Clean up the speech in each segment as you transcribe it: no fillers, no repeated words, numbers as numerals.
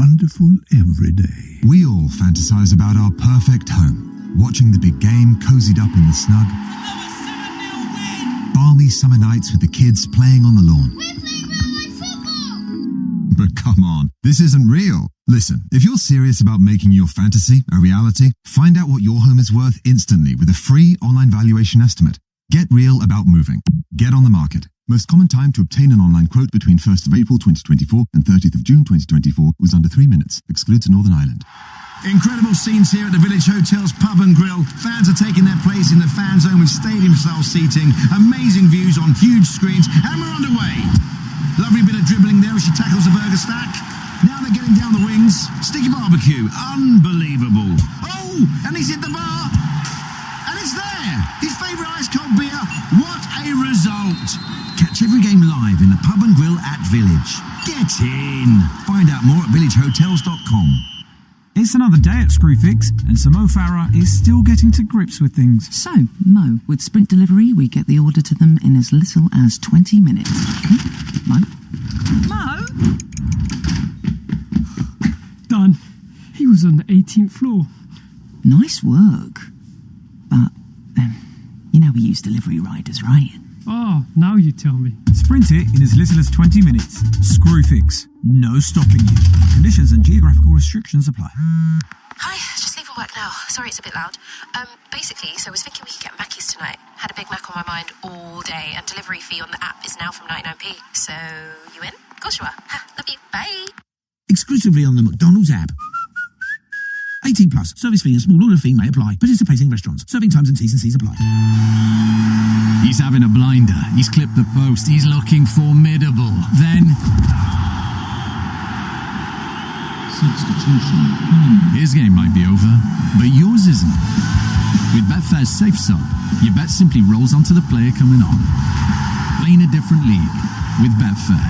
wonderful every day. We all fantasize about our perfect home, watching the big game cozied up in the snug. Balmy summer nights with the kids playing on the lawn. We're playing railway football! But come on, this isn't real. Listen, if you're serious about making your fantasy a reality, find out what your home is worth instantly with a free online valuation estimate. Get real about moving. Get on the market. Most common time to obtain an online quote between 1st of April 2024 and 30th of June 2024 was under 3 minutes. Excludes Northern Ireland. Incredible scenes here at the Village Hotel's Pub and Grill. Fans are taking their place in the fan zone with stadium-style seating, amazing views on huge screens, and we're underway. Lovely bit of dribbling there as she tackles the burger stack. Now they're getting down the wings. Sticky barbecue. Unbelievable. Oh, and he's hit the bar. And it's there. His favourite ice-cold beer. What a result. Catch every game live in the Pub and Grill at Village. Get in. Find out more at villagehotels.com. It's another day at Screwfix, and Sir Mo Farah is still getting to grips with things. So, Mo, with Sprint Delivery, we get the order to them in as little as 20 minutes. Mo? Mo? Done. He was on the 18th floor. Nice work. But, you know we use delivery riders, right? Oh, now you tell me. Sprint it in as little as 20 minutes. Screwfix. No stopping you. Conditions and geographical restrictions apply. Hi, just leaving work now. Sorry it's a bit loud. Basically, so I was thinking we could get Mackies tonight. Had a Big Mac on my mind all day, and delivery fee on the app is now from 99p. So, you in? Of course you are. Ha, love you. Bye. Exclusively on the McDonald's app. 18 plus. Service fee and small order fee may apply. Participating restaurants. Serving times and T's and C's apply. He's having a blinder. He's clipped the post. He's looking formidable. Then... Substitution. His game might be over, but yours isn't. With Betfair's Safe Sub, your bet simply rolls onto the player coming on. Playing a different league with Betfair.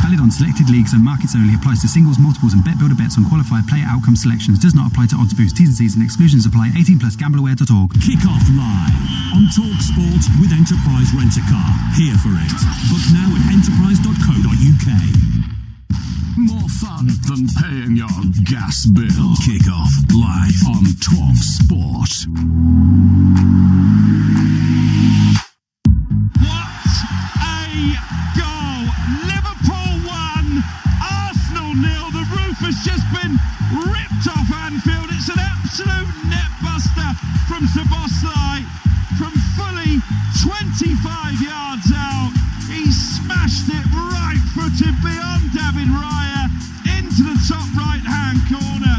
Valid on selected leagues and markets only. Applies to singles, multiples and bet builder bets on qualified player outcome selections. Does not apply to odds boost. T's and C's and exclusions apply. 18 plus gambleaware.org. Kick off live on Talk Sport with Enterprise Rent-A-Car. Here for it. Book now at enterprise.co.uk. More fun than paying your gas bill. Kick off live on Talk Sport. What a goal! Liverpool 1, Arsenal 0. The roof has just been ripped off Anfield. It's an absolute net buster from Szoboszlai from fully 25 yards out. He smashed it right-footed beyond David Raya into the top right-hand corner.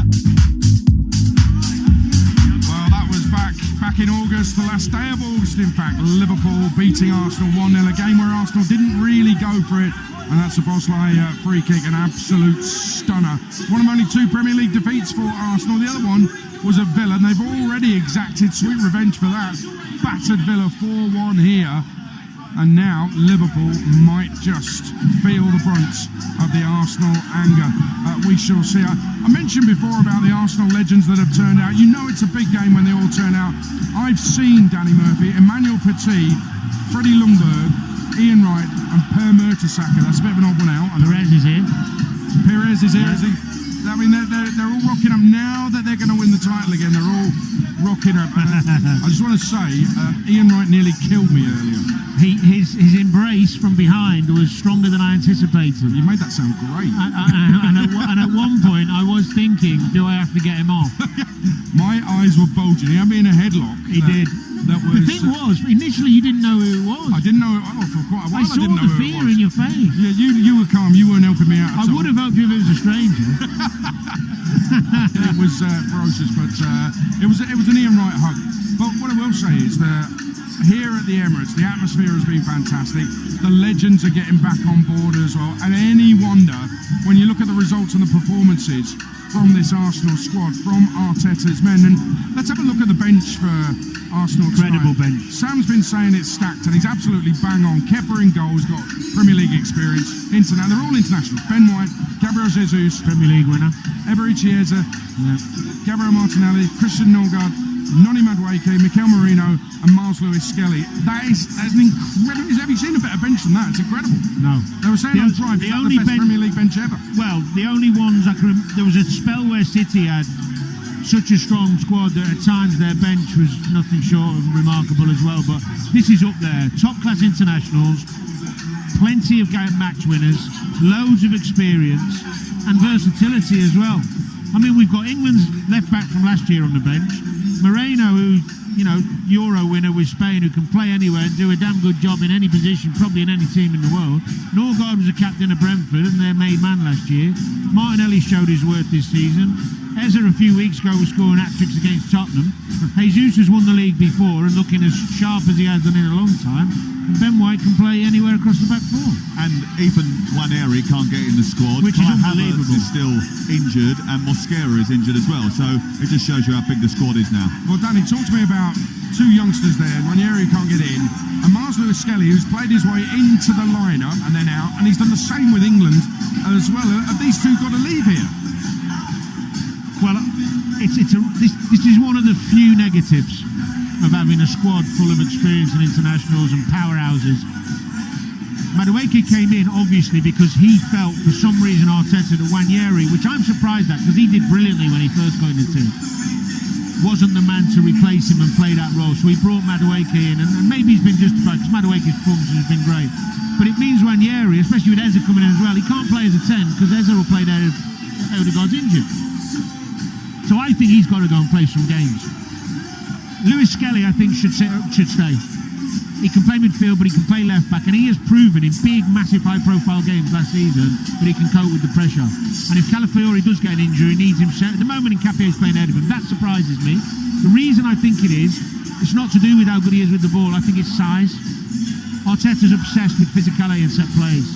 Well, that was back in August, the last day of August, in fact. Liverpool beating Arsenal 1-0, a game where Arsenal didn't really go for it. And that's a Szoboszlai free kick, an absolute stunner. One of only 2 Premier League defeats for Arsenal. The other one was at Villa, and they've already exacted sweet revenge for that. Battered Villa 4-1 here. And now Liverpool might just feel the brunt of the Arsenal anger. We shall see. I mentioned before about the Arsenal legends that have turned out. You know it's a big game when they all turn out. I've seen Danny Murphy, Emmanuel Petit, Freddie Ljungberg, Ian Wright and Per Mertesacker. That's a bit of an odd one out. Perez is here. Perez is here, is he? I mean, they're all rocking up now that they're going to win the title again. They're all rocking up. I just want to say, Ian Wright nearly killed me earlier. His embrace from behind was stronger than I anticipated. You made that sound great. And at one point, I was thinking, do I have to get him off? My eyes were bulging. He had me in a headlock. He did. That was, the thing was, initially you didn't know who it was. I didn't know it for quite a while. I saw the fear in your face. Yeah, you were calm. You weren't helping me out at all. I would have helped you if it was a stranger. It was ferocious, but it was an Ian Wright hug. But what I will say is that here at the Emirates, the atmosphere has been fantastic. The legends are getting back on board as well. And any wonder, when you look at the results and the performances from this Arsenal squad, from Arteta's men. And let's have a look at the bench for Arsenal tonight. Incredible bench. Sam's been saying it's stacked, and he's absolutely bang on. Kepa in goal, he's got Premier League experience. They're all internationals. Ben White, Gabriel Jesus, Premier League winner. Ebery Chiesa, Gabriel Martinelli, Christian Norgard, Noni Madueke, Mikel Merino, and Miles Lewis-Skelly. That's an incredible. Have you seen a better bench than that? It's incredible. No. They were saying on Drive, the only best Premier League bench ever. Well, the only ones there was a spell where City had such a strong squad that at times their bench was nothing short of remarkable as well. But this is up there. Top class internationals, plenty of match winners, loads of experience, and versatility as well. I mean, we've got England's left back from last year on the bench, Moreno, who, Euro winner with Spain, who can play anywhere and do a damn good job in any position, probably in any team in the world. Norgard was a captain of Brentford and their made man last year. Martinelli showed his worth this season. Eze a few weeks ago was scoring hat-tricks against Tottenham. Jesus has won the league before and looking as sharp as he has done in a long time. And Ben White can play anywhere across the back four. And even Nwaneri can't get in the squad. Which is unbelievable. Havertz is still injured and Mosquera is injured as well. So it just shows you how big the squad is now. Well, Danny, talk to me about two youngsters there. Nwaneri can't get in. And Miles Lewis-Skelly, who's played his way into the lineup and then out. And he's done the same with England as well. Have these two got to leave here? Well, this is one of the few negatives of having a squad full of experience and internationals and powerhouses. Madueke came in obviously because he felt for some reason Arteta that Nwaneri, which I'm surprised at because he did brilliantly when he first got in the team, wasn't the man to replace him and play that role. So he brought Madueke in, and maybe he's been justified because Madueke's performance has been great. But it means Nwaneri, especially with Eze coming in as well, he can't play as a 10 because Eze will play there if Odegaard's injured. So I think he's got to go and play some games. Lewis-Skelly, I think, should stay. He can play midfield, but he can play left back, and he has proven in big, massive, high-profile games last season that he can cope with the pressure. And if Calafiori does get an injury, needs him set. At the moment, Nkapie's playing ahead of him. That surprises me. The reason I think it is, it's not to do with how good he is with the ball. I think it's size. Arteta's obsessed with physicality and set plays,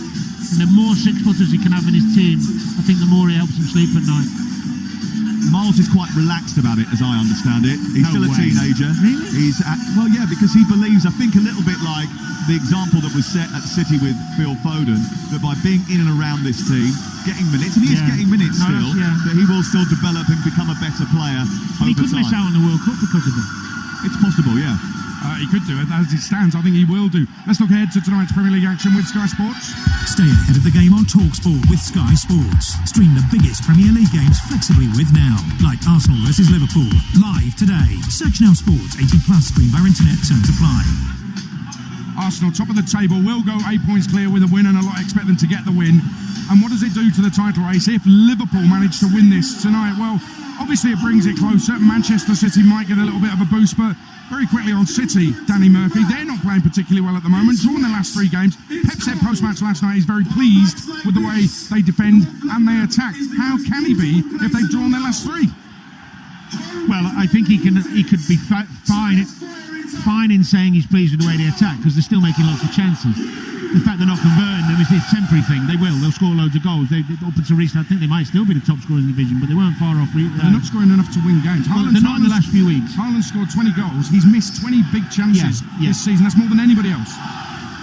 and the more six-footers he can have in his team, I think the more he helps him sleep at night. Miles is quite relaxed about it, as I understand it. He's still a teenager. Really? Yeah, because he believes, I think a little bit like the example that was set at City with Phil Foden, that by being in and around this team, getting minutes, and he is getting minutes still, that he will still develop and become a better player over time. He could miss out on the World Cup because of it. It's possible, yeah. He could do it. As it stands, I think he will do. Let's look ahead to tonight's Premier League action with Sky Sports. Stay ahead of the game on TalkSport with Sky Sports. Stream the biggest Premier League games flexibly with Now, like Arsenal versus Liverpool, live today. Search Now Sports, 18+, stream via internet, terms apply. Arsenal, top of the table, will go 8 points clear with a win, and a lot expect them to get the win. And what does it do to the title race if Liverpool manage to win this tonight? Well, obviously it brings it closer. Manchester City might get a little bit of a boost, but very quickly on City, Danny Murphy, they're not playing particularly well at the moment, drawn their last 3 games. Pep said post-match last night he's very pleased with the way they defend and they attack. How can he be if they've drawn their last 3? Well, I think he could be fine in saying he's pleased with the way they attack because they're still making lots of chances. The fact they're not converting them is this temporary thing. They'll score loads of goals. Up until recently, I think they might still be the top scorer in the division, but they weren't far off. They're not scoring enough to win games. They're not in the last few weeks. Haaland scored 20 goals. He's missed 20 big chances this season. That's more than anybody else.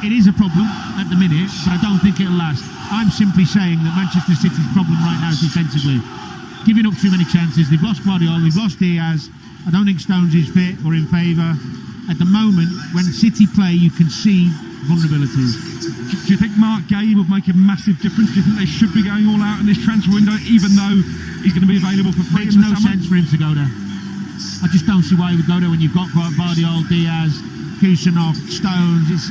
It is a problem at the minute, but I don't think it'll last. I'm simply saying that Manchester City's problem right now is defensively. Giving up too many chances. They've lost Guardiola, they've lost Diaz. I don't think Stones is fit or in favour. At the moment, when City play, you can see vulnerabilities. Do you think Mark Gay would make a massive difference? Do you think they should be going all out in this transfer window, even though he's going to be available for free? Makes no sense for him to go there. I just don't see why he would go there when you've got Guardiola, Diaz, Kusanov, Stones.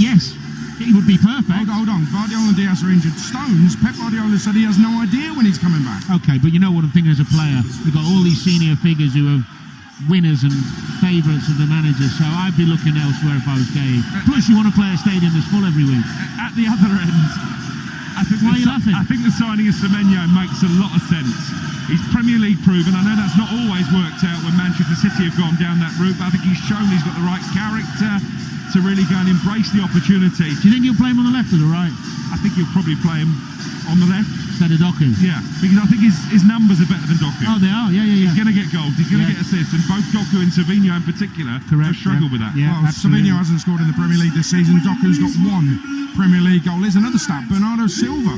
Yes, it would be perfect. Hold on. Guardiola and Diaz are injured. Stones, Pep Guardiola said he has no idea when he's coming back. Okay, but you know what I'm thinking as a player? You've got all these senior figures who are winners and favourites of the manager, so I'd be looking elsewhere if I was Gay. Plus, you want to play a stadium that's full every week. At the other end, I think the signing of Semenyo makes a lot of sense. He's Premier League proven. I know that's not always worked out when Manchester City have gone down that route, but I think he's shown he's got the right character to really go and embrace the opportunity. Do you think you'll play him on the left or the right? I think you'll probably play him on the left. Instead of Doku? Yeah, because I think his numbers are better than Doku. Oh, they are, yeah. He's going to get goals, he's going to get assists, and both Doku and Savinho in particular have struggled with that. Yeah, well, Savinho hasn't scored in the Premier League this season. Doku's got 1 Premier League goal. Here's another stat. Bernardo Silva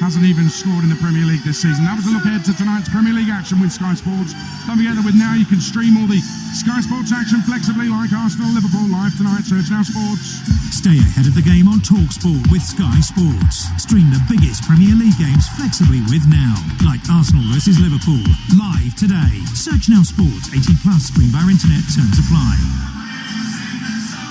hasn't even scored in the Premier League this season. That was a look ahead to tonight's Premier League action with Sky Sports. Don't forget that with Now you can stream all the Sky Sports action flexibly like Arsenal, Liverpool, live tonight. Search Now Sports. Stay ahead of the game on TalkSport with Sky Sports. Stream the biggest Premier League games flexibly with Now, like Arsenal versus Liverpool, live today. Search Now Sports, 18 plus, stream via internet, terms apply.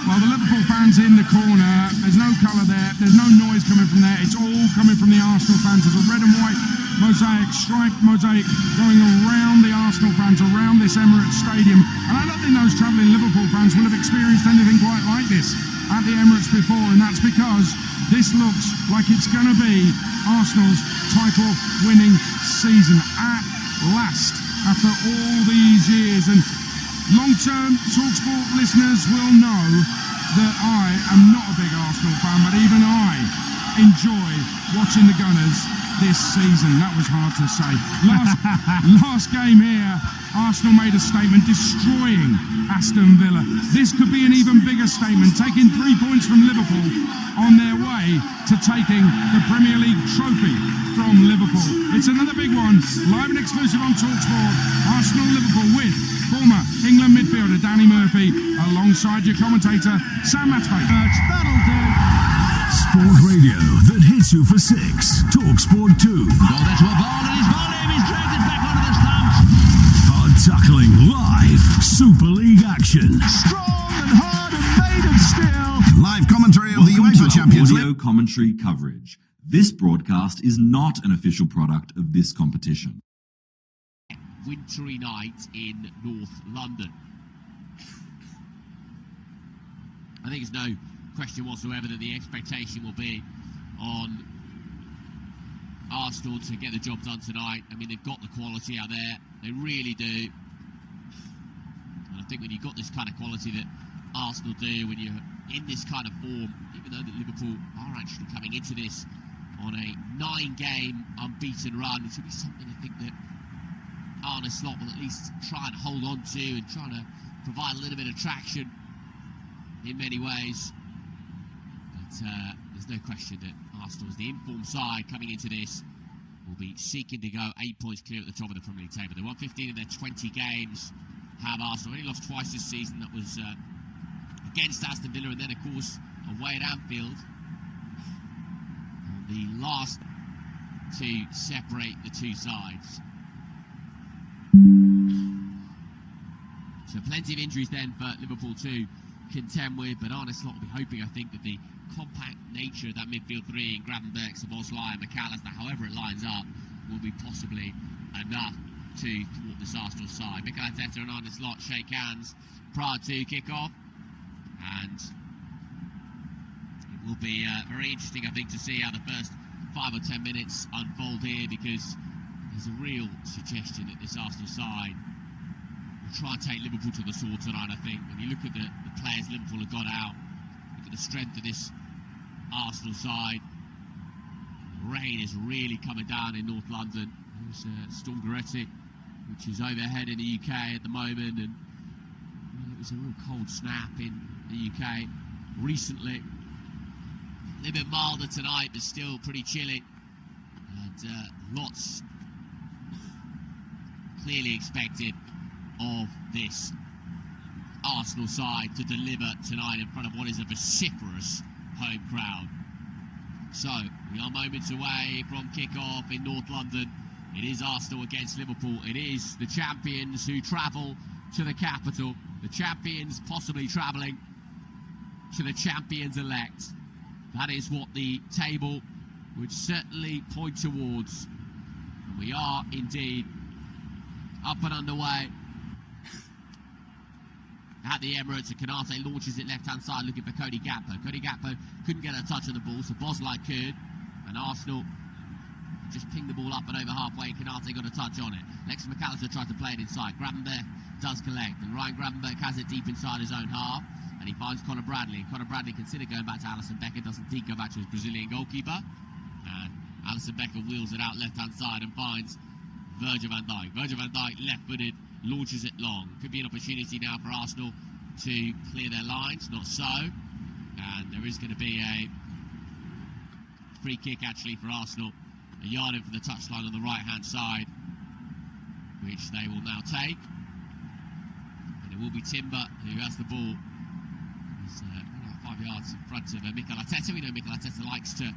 Well, the Liverpool fans in the corner, there's no colour there, there's no noise coming from there, it's all coming from the Arsenal fans. There's a red and white mosaic, striped mosaic going around the Arsenal fans, around this Emirates Stadium. And I don't think those travelling Liverpool fans will have experienced anything quite like this at the Emirates before, and that's because this looks like it's going to be Arsenal's title-winning season at last, after all these years. And long-term TalkSport listeners will know that I am not a big Arsenal fan, but even I enjoy watching the Gunners this season. That was hard to say. Last game here, Arsenal made a statement destroying Aston Villa. This could be an even bigger statement, taking 3 points from Liverpool on their way to taking the Premier League trophy from Liverpool. It's another big one, live and exclusive on TalkSport. Arsenal-Liverpool with former England midfielder Danny Murphy alongside your commentator Sam Matfay. That'll do. Sport radio that hits you for 6. TalkSport 2. Ball there to a ball, and he's bowled him. He's dragged it back onto the stumps. Hard tackling live. Super League action. Strong and hard and made of steel. Live commentary of the UEFA Champions League. Audio commentary coverage. This broadcast is not an official product of this competition. Wintry night in North London. I think there's no question whatsoever that the expectation will be on Arsenal to get the job done tonight. I mean, they've got the quality out there, they really do. And I think when you've got this kind of quality that Arsenal do, when you're in this kind of form, even though that Liverpool are actually coming into this on a 9-game unbeaten run, it should be something I think that Arne Slot will at least try and hold on to and trying to provide a little bit of traction in many ways. But there's no question that Arsenal's the informed side coming into this will be seeking to go 8 points clear at the top of the Premier League table. They won 15 in their 20 games. Have Arsenal only lost twice this season? That was against Aston Villa and then, of course, away at Anfield. And the last to separate the two sides. So plenty of injuries then for Liverpool to contend with, but Arne Slot will be hoping, I think, that the compact nature of that midfield three in Gravenberch, Szoboszlai and McAllister, however it lines up, will be possibly enough to thwart this Arsenal side. Mikel Arteta and Arne Slot shake hands prior to kick-off, and it will be very interesting, I think, to see how the first 5 or 10 minutes unfold here, because there's a real suggestion that this Arsenal side will try and take Liverpool to the sword tonight, I think. When you look at the players Liverpool have got out, look at the strength of this Arsenal side. The rain is really coming down in North London. There's Storm Goretti, which is overhead in the UK at the moment, and it was a real cold snap in the UK recently. A little bit milder tonight, but still pretty chilly. And lots clearly expected of this Arsenal side to deliver tonight in front of what is a vociferous home crowd. So, we are moments away from kick-off in North London. It is Arsenal against Liverpool. It is the champions who travel to the capital. The champions possibly travelling to the champions-elect. That is what the table would certainly point towards. And we are indeed up and underway at the Emirates, and Contatc launches it left-hand side looking for Cody Gakpo. Cody Gakpo couldn't get a touch on the ball, so Szoboszlai could, and Arsenal just pinged the ball up and over halfway, and Contatc got a touch on it. Lex McAllister tried to play it inside. Gravenberch does collect, and Ryan Gravenberch has it deep inside his own half, and he finds Conor Bradley, and Conor Bradley considered going back to Alisson Becker, doesn't indeed go back to his Brazilian goalkeeper, and Alisson Becker wheels it out left-hand side and finds Virgil van Dijk. Virgil van Dijk, left-footed, launches it long. Could be an opportunity now for Arsenal to clear their lines. Not so. And there is going to be a free kick, actually, for Arsenal a yard in for the touchline on the right-hand side, which they will now take. And it will be Timber who has the ball. He's 5 yards in front of Mikel Arteta. We know Mikel Arteta likes to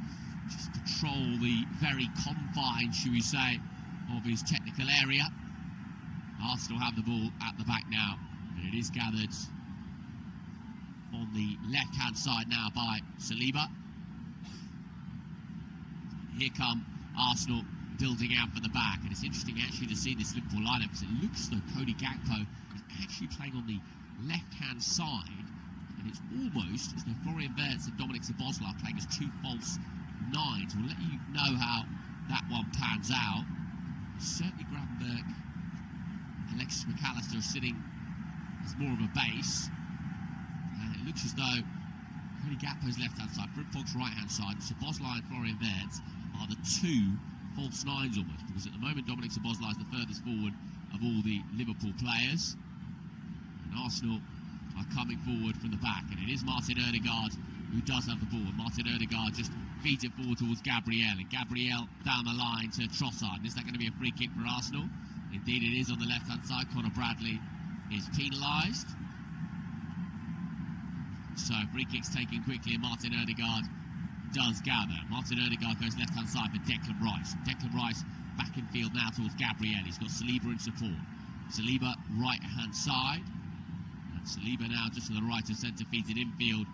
just patrol the very confines, should we say, of his technical area. Arsenal have the ball at the back now, and it is gathered on the left-hand side now by Saliba. Here come Arsenal building out for the back, and it's interesting actually to see this Liverpool lineup, because it looks as though Cody Gakpo is actually playing on the left-hand side, and it's almost as though Florian Wirtz and Dominic Szoboszlai are playing as two false nines. We'll let you know how that one pans out. Certainly Gravenberch, Alexis McAllister are sitting as more of a base, and it looks as though Cody Gakpo's left-hand side, Frimpong's right-hand side, Szoboszlai and Florian Wirtz are the two false nines almost, because at the moment Dominic Szoboszlai is the furthest forward of all the Liverpool players, and Arsenal are coming forward from the back, and it is Martin Odegaard who does have the ball, and Martin Odegaard just feeds it forward towards Gabriel, and Gabriel down the line to Trossard. Is that going to be a free kick for Arsenal? Indeed it is on the left-hand side. Conor Bradley is penalised. So free kick's taken quickly, and Martin Odegaard does gather. Martin Odegaard goes left-hand side for Declan Rice. Declan Rice back in field now towards Gabriel. He's got Saliba in support. Saliba right-hand side. And Saliba now just to the right of centre, feeds it infield.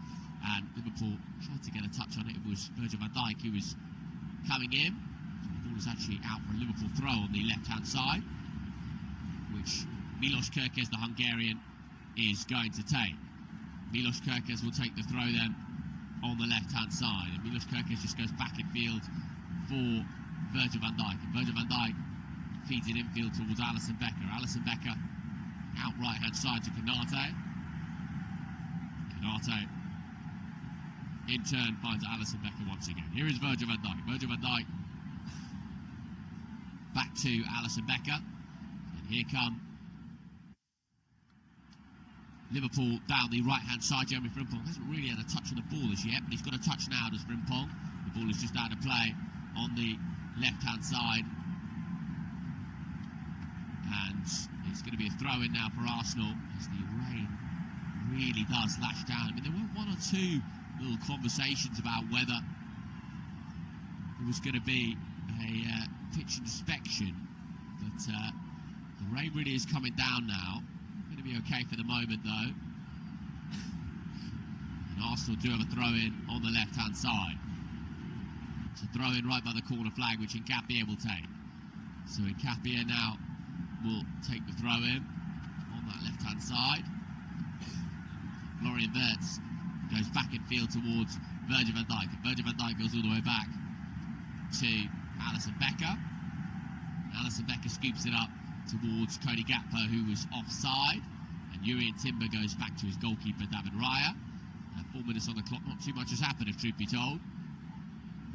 And Liverpool tried to get a touch on it. It was Virgil van Dijk who was coming in. So the ball is actually out for a Liverpool throw on the left-hand side, which Milos Kerkez, the Hungarian, is going to take. Milos Kerkez will take the throw then on the left-hand side. And Milos Kerkez just goes back in field for Virgil van Dijk. And Virgil van Dijk feeds it infield towards Alisson Becker. Alisson Becker out right-hand side to Contatc. Contatc in turn finds Alisson Becker once again. Here is Virgil van Dijk. Virgil van Dijk back to Alisson Becker. And here come Liverpool down the right-hand side. Jeremy Frimpong hasn't really had a touch on the ball as yet, but he's got a touch now, does Frimpong. The ball is just out of play on the left-hand side. And it's going to be a throw-in now for Arsenal as the rain really does lash down. I mean, there were one or two little conversations about whether there was going to be a pitch inspection, but the rain really is coming down now. Going to be okay for the moment though, and Arsenal do have a throw-in on the left-hand side. It's a throw-in right by the corner flag, which Nkapia will take. So Nkapia now will take the throw-in on that left-hand side. Florian Wirtz goes back in field towards Virgil van Dijk, and Virgil van Dijk goes all the way back to Alisson Becker. Alisson Becker scoops it up towards Cody Gakpo, who was offside, and Jurrien Timber goes back to his goalkeeper David Raya. 4 minutes on the clock, not too much has happened if truth be told,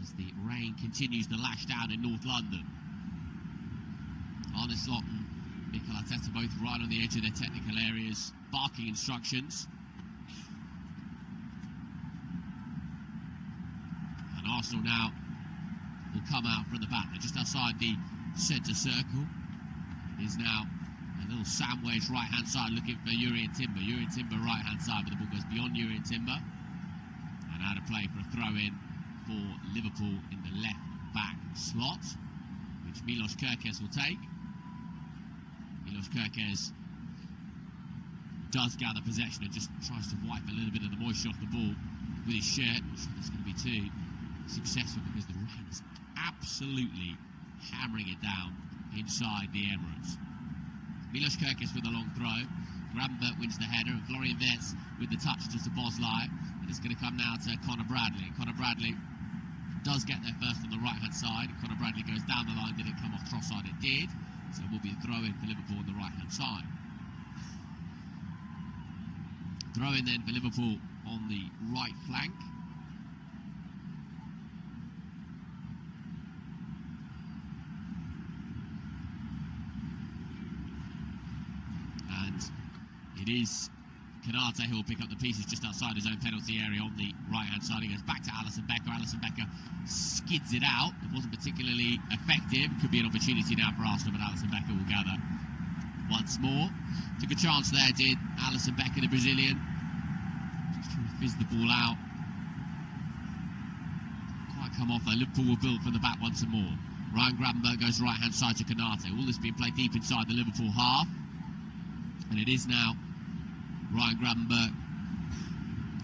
as the rain continues to lash down in North London. Arne Slot and Mikel Arteta both right on the edge of their technical areas, barking instructions. And Arsenal now will come out from the back. They're just outside the centre circle. It is now a little sandwich right-hand side looking for Jurrien Timber. Jurrien Timber right-hand side, but the ball goes beyond Jurrien Timber. And out of play for a throw-in for Liverpool in the left-back slot, which Milos Kerkez will take. Milos Kerkez does gather possession and just tries to wipe a little bit of the moisture off the ball with his shirt. I'm sure that's going to be too successful because the rain is absolutely hammering it down inside the Emirates. Milos Kerkez with a long throw. Gravenberch wins the header, and Florian Wirtz with the touch to Szoboszlai. And it's going to come now to Conor Bradley. Conor Bradley does get there first on the right-hand side. Conor Bradley goes down the line, didn't come off Trossard, it did. So it will be a throw-in for Liverpool on the right-hand side. Throw-in then for Liverpool on the right flank. And it is Contatc, who will pick up the pieces just outside his own penalty area on the right-hand side. He goes back to Alisson Becker. Alisson Becker skids it out. It wasn't particularly effective. Could be an opportunity now for Arsenal, but Alisson Becker will gather once more. Took a chance there, did Alisson Becker, the Brazilian. Just trying to fizz the ball out. Quite come off though. Liverpool will build from the back once more. Ryan Gravenberch goes right-hand side to Contatc. All this being played deep inside the Liverpool half. And it is now Ryan Gravenberch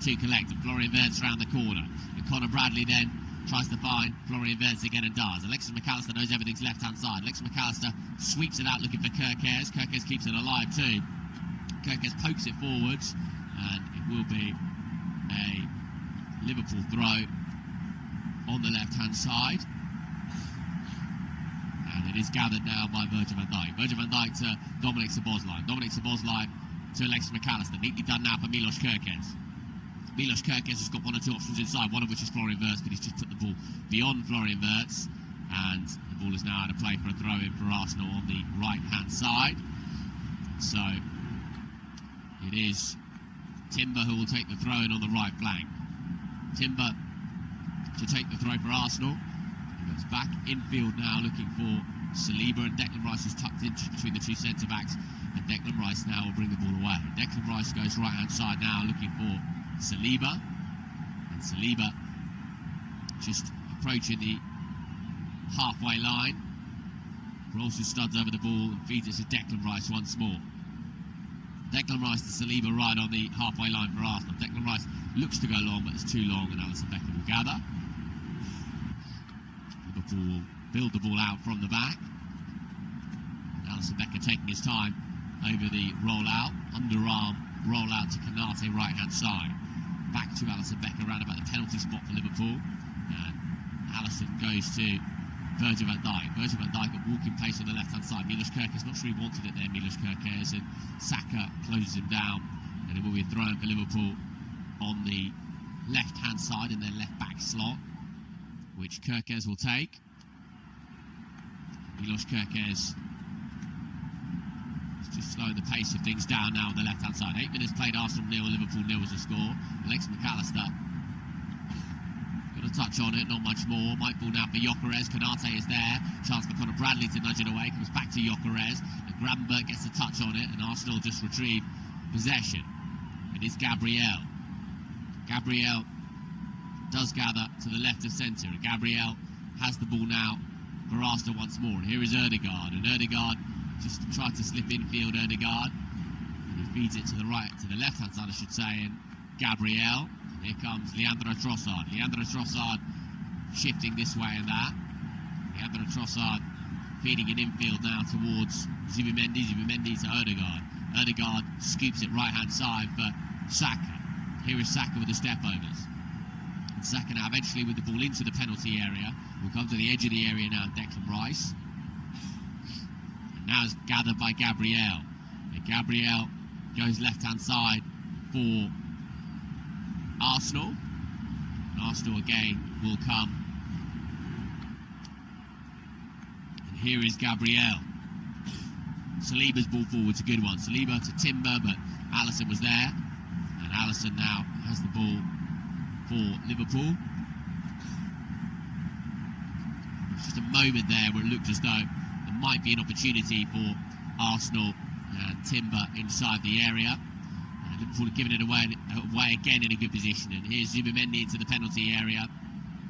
to collect, and Florian Wirtz round the corner. And Conor Bradley then tries to find Florian Wirtz again and does. Alexis McAllister knows everything's left-hand side. Alexis McAllister sweeps it out looking for Kerkez. Kerkez keeps it alive too. Kerkez pokes it forwards, and it will be a Liverpool throw on the left-hand side. And it is gathered now by Virgil van Dijk. Virgil van Dijk to Dominic Szoboszlai. Dominic Szoboszlai to Alexis McAllister. Neatly done now for Milos Kerkez. Milos Kerkez has got one or two options inside, one of which is Florian Wirtz, but he's just put the ball beyond Florian Wirtz. And the ball is now out of play for a throw-in for Arsenal on the right-hand side. So it is Timber who will take the throw-in on the right flank. Timber to take the throw for Arsenal. He goes back infield now looking for Saliba, and Declan Rice is tucked in just between the two centre-backs, and Declan Rice now will bring the ball away. Declan Rice goes right-hand side now looking for Saliba, and Saliba just approaching the halfway line, rolls his studs over the ball and feeds it to Declan Rice once more. Declan Rice to Saliba right on the halfway line for Arsenal. Declan Rice looks to go long, but it's too long, and Alisson Becker will gather. Liverpool will build the ball out from the back. And Alisson Becker taking his time over the rollout, underarm rollout to Contatc right-hand side. Back to Alisson Becker around about the penalty spot for Liverpool. And Alisson goes to Virgil van Dijk. Virgil van Dijk at walking pace on the left-hand side. Milos Kerkez, not sure he wanted it there, Milos Kerkez, and Saka closes him down, and it will be a throw for Liverpool on the left-hand side in their left-back slot, which Kerkez will take. Milos Kerkez is just slowing the pace of things down now on the left-hand side. 8 minutes played, Arsenal 0, Liverpool 0 as a score. Alexis McAllister got a touch on it, not much more. Might ball now for Gyökeres. Contatc is there. Chance for Conor Bradley to nudge it away. Comes back to Gyökeres. And Gravenberch gets a touch on it, and Arsenal just retrieve possession. It is Gabriel. Gabriel does gather to the left of centre, and Gabriel has the ball now for Arsenal once more. And here is Ødegaard, and Ødegaard just tried to slip infield. Ødegaard, and he feeds it to the right, to the left-hand side, I should say. And Gabriel. And here comes Leandro Trossard. Leandro Trossard shifting this way and that. Leandro Trossard feeding it infield now towards Zubimendi. Zubimendi to Ødegaard. Ødegaard scoops it right-hand side for Saka. Here is Saka with the step-overs. And Saka now eventually with the ball into the penalty area. Will come to the edge of the area now, Declan Rice. And now it's gathered by Gabriel. And Gabriel goes left-hand side for Arsenal. And Arsenal again will come. And here is Gabriel. Saliba's ball forward's a good one. Saliba to Timber, but Alisson was there. And Alisson now has the ball for Liverpool. There's just a moment there where it looked as though there might be an opportunity for Arsenal and Timber inside the area. And Liverpool have given it away again in a good position. And here's Zubimendi into the penalty area.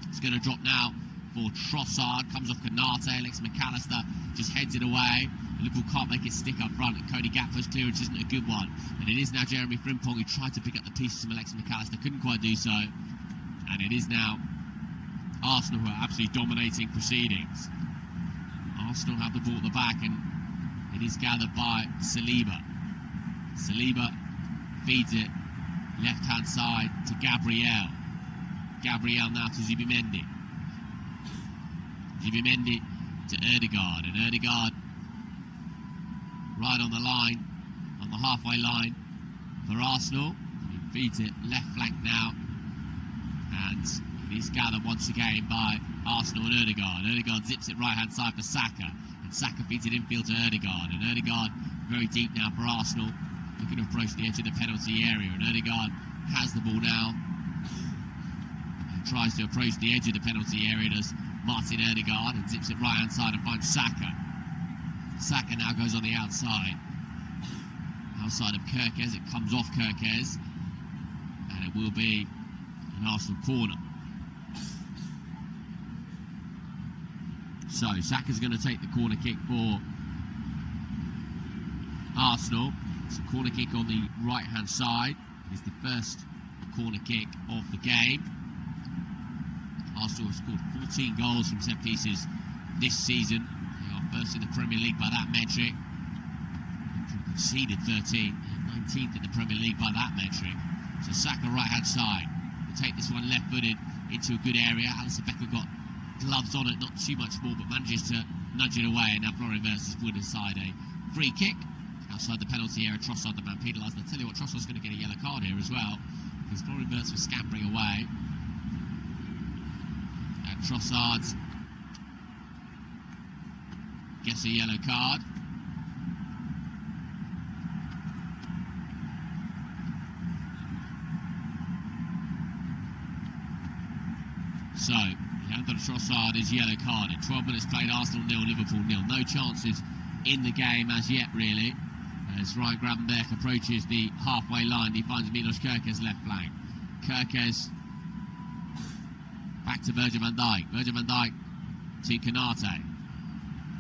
It's going to drop now for Trossard. Comes off Contatc. Alexis McAllister just heads it away. Liverpool can't make it stick up front, and Cody Gakpo's clearance isn't a good one. And it is now Jeremy Frimpong who tried to pick up the pieces from Alexis McAllister, couldn't quite do so. And it is now Arsenal who are absolutely dominating proceedings. Arsenal have the ball at the back, and it is gathered by Saliba. Saliba feeds it left-hand side to Gabriel. Gabriel now to Zubimendi. Zubimendi to Ødegaard, and Ødegaard right on the line, on the halfway line for Arsenal. He feeds it left flank now, and it is gathered once again by Arsenal and Ødegaard. Ødegaard zips it right hand side for Saka, and Saka feeds it infield to Ødegaard, and Ødegaard very deep now for Arsenal. looking to approach the edge of the penalty area, and Ødegaard has the ball now. And tries to approach the edge of the penalty area, does Martin Ødegaard, and zips it right hand side and finds Saka. Saka now goes on the outside of Kerkez. It comes off Kerkez, and it will be an Arsenal corner. So Saka's going to take the corner kick for Arsenal. It's a corner kick on the right hand side. It's the first corner kick of the game. Arsenal have scored 14 goals from set pieces this season. They are first in the Premier League by that metric. Conceded 13, 19th in the Premier League by that metric. So Saka right hand side. We'll take this one left footed into a good area. Alisson Becker got gloves on it, not too much more, but manages to nudge it away. And now Florian Wirtz is put inside a free kick outside the penalty area. Trossard, the man penalised. I'll tell you what, Trossard's going to get a yellow card here as well, because Florian Wirtz was scampering away. And Trossard gets a yellow card. So, Leandro Trossard is yellow carded. 12 minutes played, Arsenal 0, Liverpool 0. No chances in the game as yet, really. As Ryan Gravenberch approaches the halfway line, he finds Milos Kerkez left flank. Kerkez back to Virgil van Dijk. Virgil van Dijk to Contatc.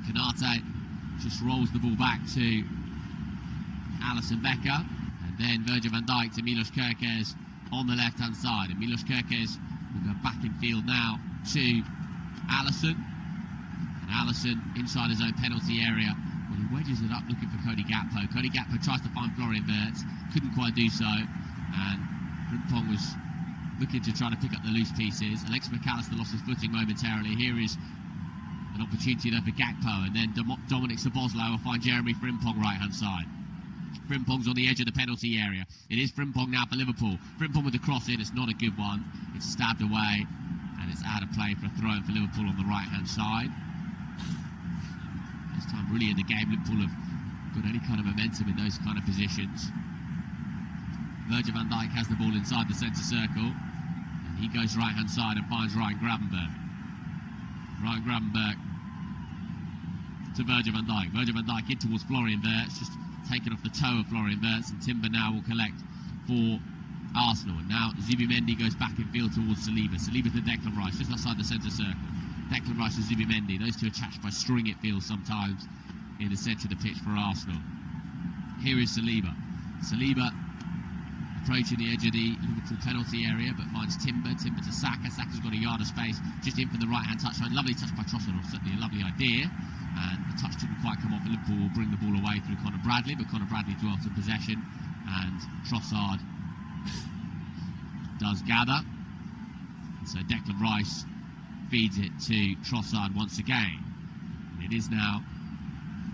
Contatc just rolls the ball back to Alisson Becker. And then Virgil van Dijk to Milos Kerkez on the left-hand side. And Milos Kerkez will go back in field now to Alisson. And Alisson inside his own penalty area. Well, he wedges it up looking for Cody Gakpo. Cody Gakpo tries to find Florian Wirtz. Couldn't quite do so. And Frimpong was looking to try to pick up the loose pieces. Alex McAllister lost his footing momentarily. Here is an opportunity there for Gakpo. And then Dominic Szoboszlai will find Jeremy Frimpong right-hand side. Frimpong's on the edge of the penalty area. It is Frimpong now for Liverpool. Frimpong with the cross in. It's not a good one. It's stabbed away, and it's out of play for a throw-in for Liverpool on the right-hand side. First time really in the game Liverpool have got any kind of momentum in those kind of positions. Virgil van Dijk has the ball inside the centre circle, and he goes right-hand side and finds Ryan Gravenberch. Ryan Gravenberch to Virgil van Dijk. Virgil van Dijk in towards Florian Wirtz, just taken off the toe of Florian Wirtz, and Timber now will collect for Arsenal. And now Zubimendi goes back in field towards Saliba. Saliba to Declan Rice, just outside the centre circle. Declan Rice and Zubimendi, those two attached by string, it feels sometimes, in the centre of the pitch for Arsenal. Here is Saliba. Saliba approaching the edge of the Liverpool penalty area, but finds Timber. Timber to Saka. Saka's got a yard of space, just in for the right-hand touchline. Lovely touch by Trossard, certainly a lovely idea. And the touch didn't quite come off. Liverpool will bring the ball away through Conor Bradley, but Conor Bradley dwelt in possession, and Trossard does gather. And so Declan Rice feeds it to Trossard once again. And it is now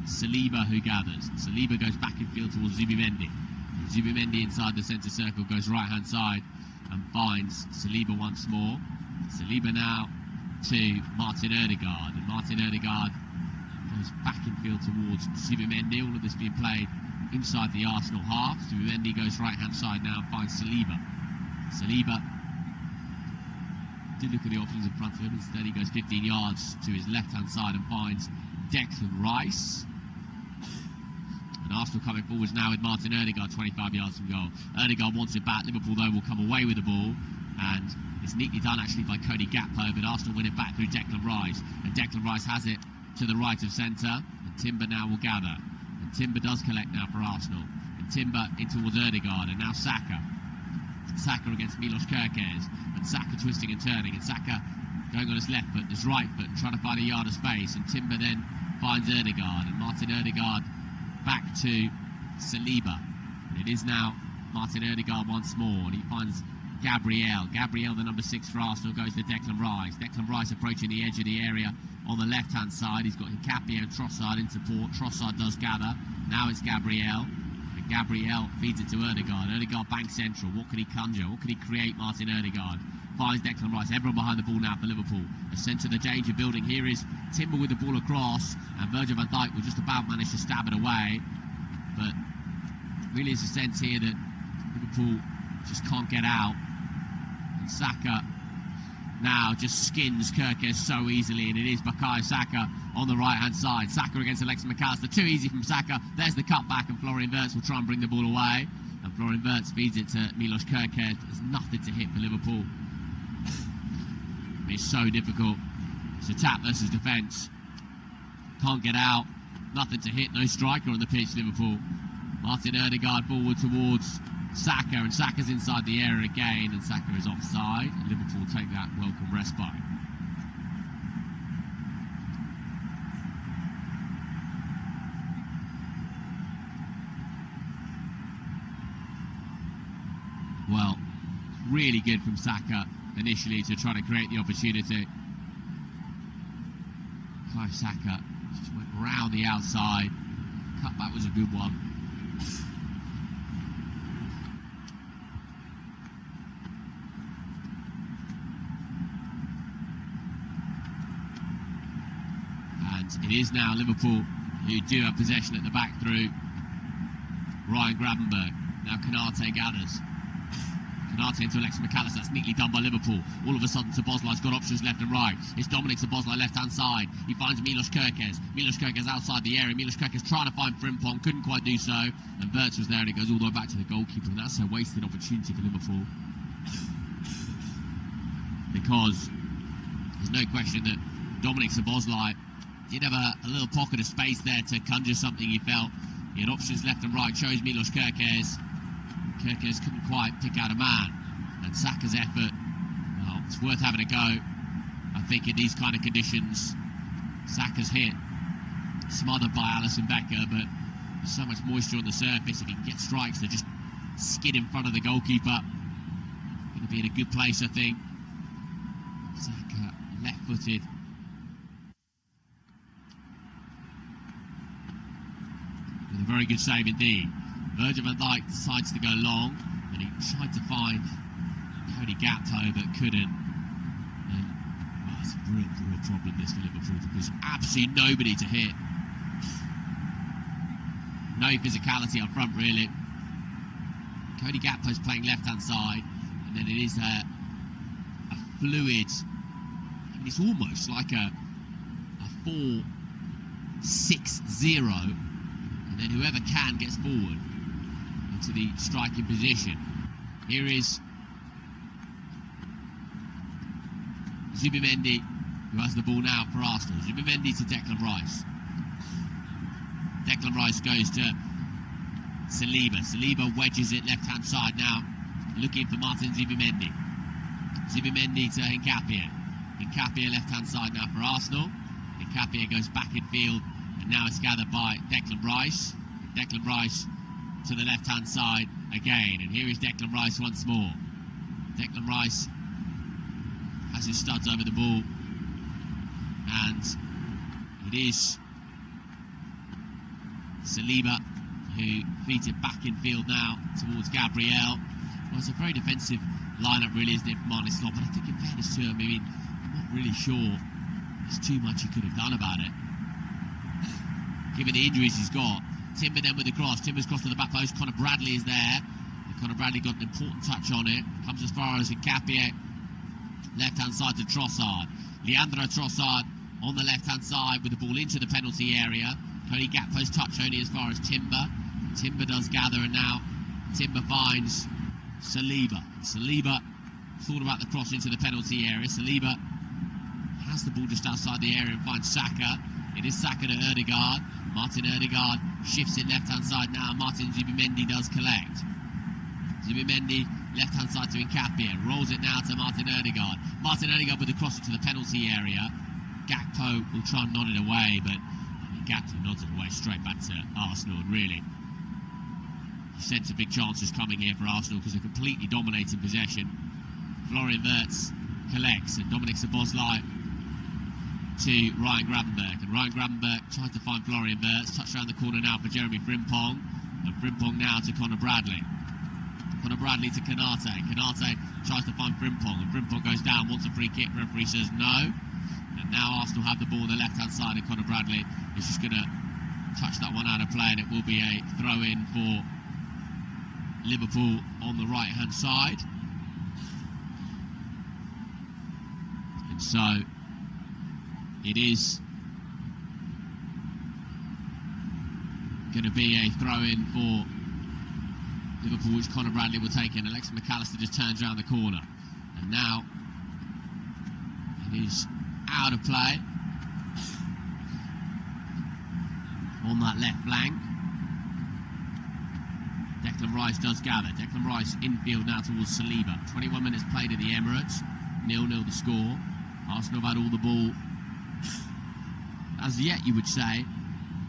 Saliba who gathers. Saliba goes back in field towards Zubimendi. Zubimendi inside the centre circle goes right-hand side and finds Saliba once more. Saliba now to Martin Ødegaard, and Martin Ødegaard goes back in field towards Zubimendi. All of this being played inside the Arsenal half. Zubimendi goes right-hand side now and finds Saliba. Saliba did look at the options in front of him. Instead he goes 15 yards to his left-hand side and finds Declan Rice. And Arsenal coming forwards now with Martin Ødegaard 25 yards from goal. Ødegaard wants it back. Liverpool though will come away with the ball, and it's neatly done actually by Cody Gakpo, but Arsenal win it back through Declan Rice. And Declan Rice has it to the right of centre, and Timber now will gather. And Timber does collect now for Arsenal. And Timber in towards Ødegaard, and now Saka. Saka against Milos Kerkez, and Saka twisting and turning, and Saka going on his left foot, his right foot, and trying to find a yard of space. And Timber then finds Ødegaard, and Martin Ødegaard back to Saliba. And it is now Martin Ødegaard once more, and he finds Gabriel. Gabriel, the number 6 for Arsenal, goes to Declan Rice. Declan Rice approaching the edge of the area on the left-hand side. He's got Nkapie and Trossard in support. Trossard does gather. Now it's Gabriel. And Gabriel feeds it to Ødegaard. Ødegaard bank central. What can he conjure? What can he create, Martin Ødegaard? Finds Declan Rice. Everyone behind the ball now for Liverpool. A centre of the danger building. Here is Timber with the ball across. And Virgil van Dijk will just about manage to stab it away. But Really is a sense here that Liverpool just can't get out. And Saka now just skins Kirkes so easily, and it is Bukayo Saka on the right-hand side. Saka against Alexis McAllister, too easy from Saka. There's the cutback, and Florian Wirtz will try and bring the ball away. And Florian Wirtz feeds it to Milos Kirkes. There's nothing to hit for Liverpool. It's so difficult. It's attack versus defence. Can't get out. Nothing to hit. No striker on the pitch, Liverpool. Martin Ødegaard forward towards Saka, and Saka's inside the area again, and Saka is offside, and Liverpool take that welcome respite. Well, really good from Saka initially to try to create the opportunity. Bukayo Saka just went round the outside. Cutback was a good one. It is now Liverpool who do have possession at the back through Ryan Gravenberch. Now Contatc gathers. Contatc into Alexis McAllister. That's neatly done by Liverpool. All of a sudden, Szoboszlai's got options left and right. It's Dominic Szoboszlai left-hand side. He finds Milos Kirkes. Milos Kirkes outside the area. Milos Kirkes trying to find Frimpong. Couldn't quite do so. And Wirtz was there, and it goes all the way back to the goalkeeper. And that's a wasted opportunity for Liverpool. Because there's no question that Dominic Szoboszlai did have a little pocket of space there to conjure something, he felt. He had options left and right, chose Milos Kirkes. Kirkes couldn't quite pick out a man. And Saka's effort, well, it's worth having a go. I think in these kind of conditions, Saka's hit, smothered by Alisson Becker, but there's so much moisture on the surface. If he can get strikes, they just skid in front of the goalkeeper. Going to be in a good place, I think. Saka, left-footed. With a very good save indeed. Virgil van Dijk decides to go long, and he tried to find Cody Gakpo but couldn't. And it's a real problem this for Liverpool, because absolutely nobody to hit. No physicality up front really. Cody Gakpo's playing left-hand side, and then it is a fluid. I mean, it's almost like a 4-6-0. And then whoever can gets forward into the striking position. Here is Zubimendi, who has the ball now for Arsenal. Zubimendi to Declan Rice. Declan Rice goes to Saliba. Saliba wedges it left-hand side now, looking for Martin Zubimendi. Zubimendi to Nkapia. Nkapia left-hand side now for Arsenal. Nkapia goes back in field, and now it's gathered by Declan Rice. Declan Rice to the left-hand side again. And here is Declan Rice once more. Declan Rice has his studs over the ball. And it is Saliba who feeds it back in field now towards Gabriel. Well, it's a very defensive lineup really, isn't it, from Arne Slot? But I think in fairness to him, I mean, I'm not really sure there's too much he could have done about it, given the injuries he's got. Timber then with the cross. Timber's cross to the back post. Conor Bradley is there. And Conor Bradley got an important touch on it. Comes as far as Nkapia. Left-hand side to Trossard. Leandro Trossard on the left-hand side with the ball into the penalty area. Cody Gakpo's touch only as far as Timber. Timber does gather, and now Timber finds Saliba. Saliba thought about the cross into the penalty area. Saliba has the ball just outside the area and finds Saka. It is Saka to Ødegaard. Martin Ødegaard shifts it left-hand side now. Martin Zubimendi does collect. Zubimendi left-hand side to Nkapia. Rolls it now to Martin Ødegaard. Martin Ødegaard with the cross into the penalty area. Gakpo will try and nod it away, but Gakpo nods it away straight back to Arsenal. And really, he sense of big chances coming here for Arsenal because they're completely dominating possession. Florian Wirtz collects, and Dominic Szoboszlai to Ryan Gravenberch, and Ryan Gravenberch tries to find Florian Wirtz. Touch around the corner now for Jeremy Frimpong, and Frimpong now to Conor Bradley. Conor Bradley to Contatc. Contatc tries to find Frimpong, and Frimpong goes down, wants a free kick. Referee says no, and now Arsenal have the ball on the left-hand side, and Conor Bradley is just going to touch that one out of play, and it will be a throw-in for Liverpool on the right-hand side. And so it is going to be a throw-in for Liverpool, which Conor Bradley will take in. Alexis McAllister just turns around the corner. And now it is out of play on that left flank. Declan Rice does gather. Declan Rice infield now towards Saliba. 21 minutes played at the Emirates. 0-0 the score. Arsenal have had all the ball. As yet, you would say,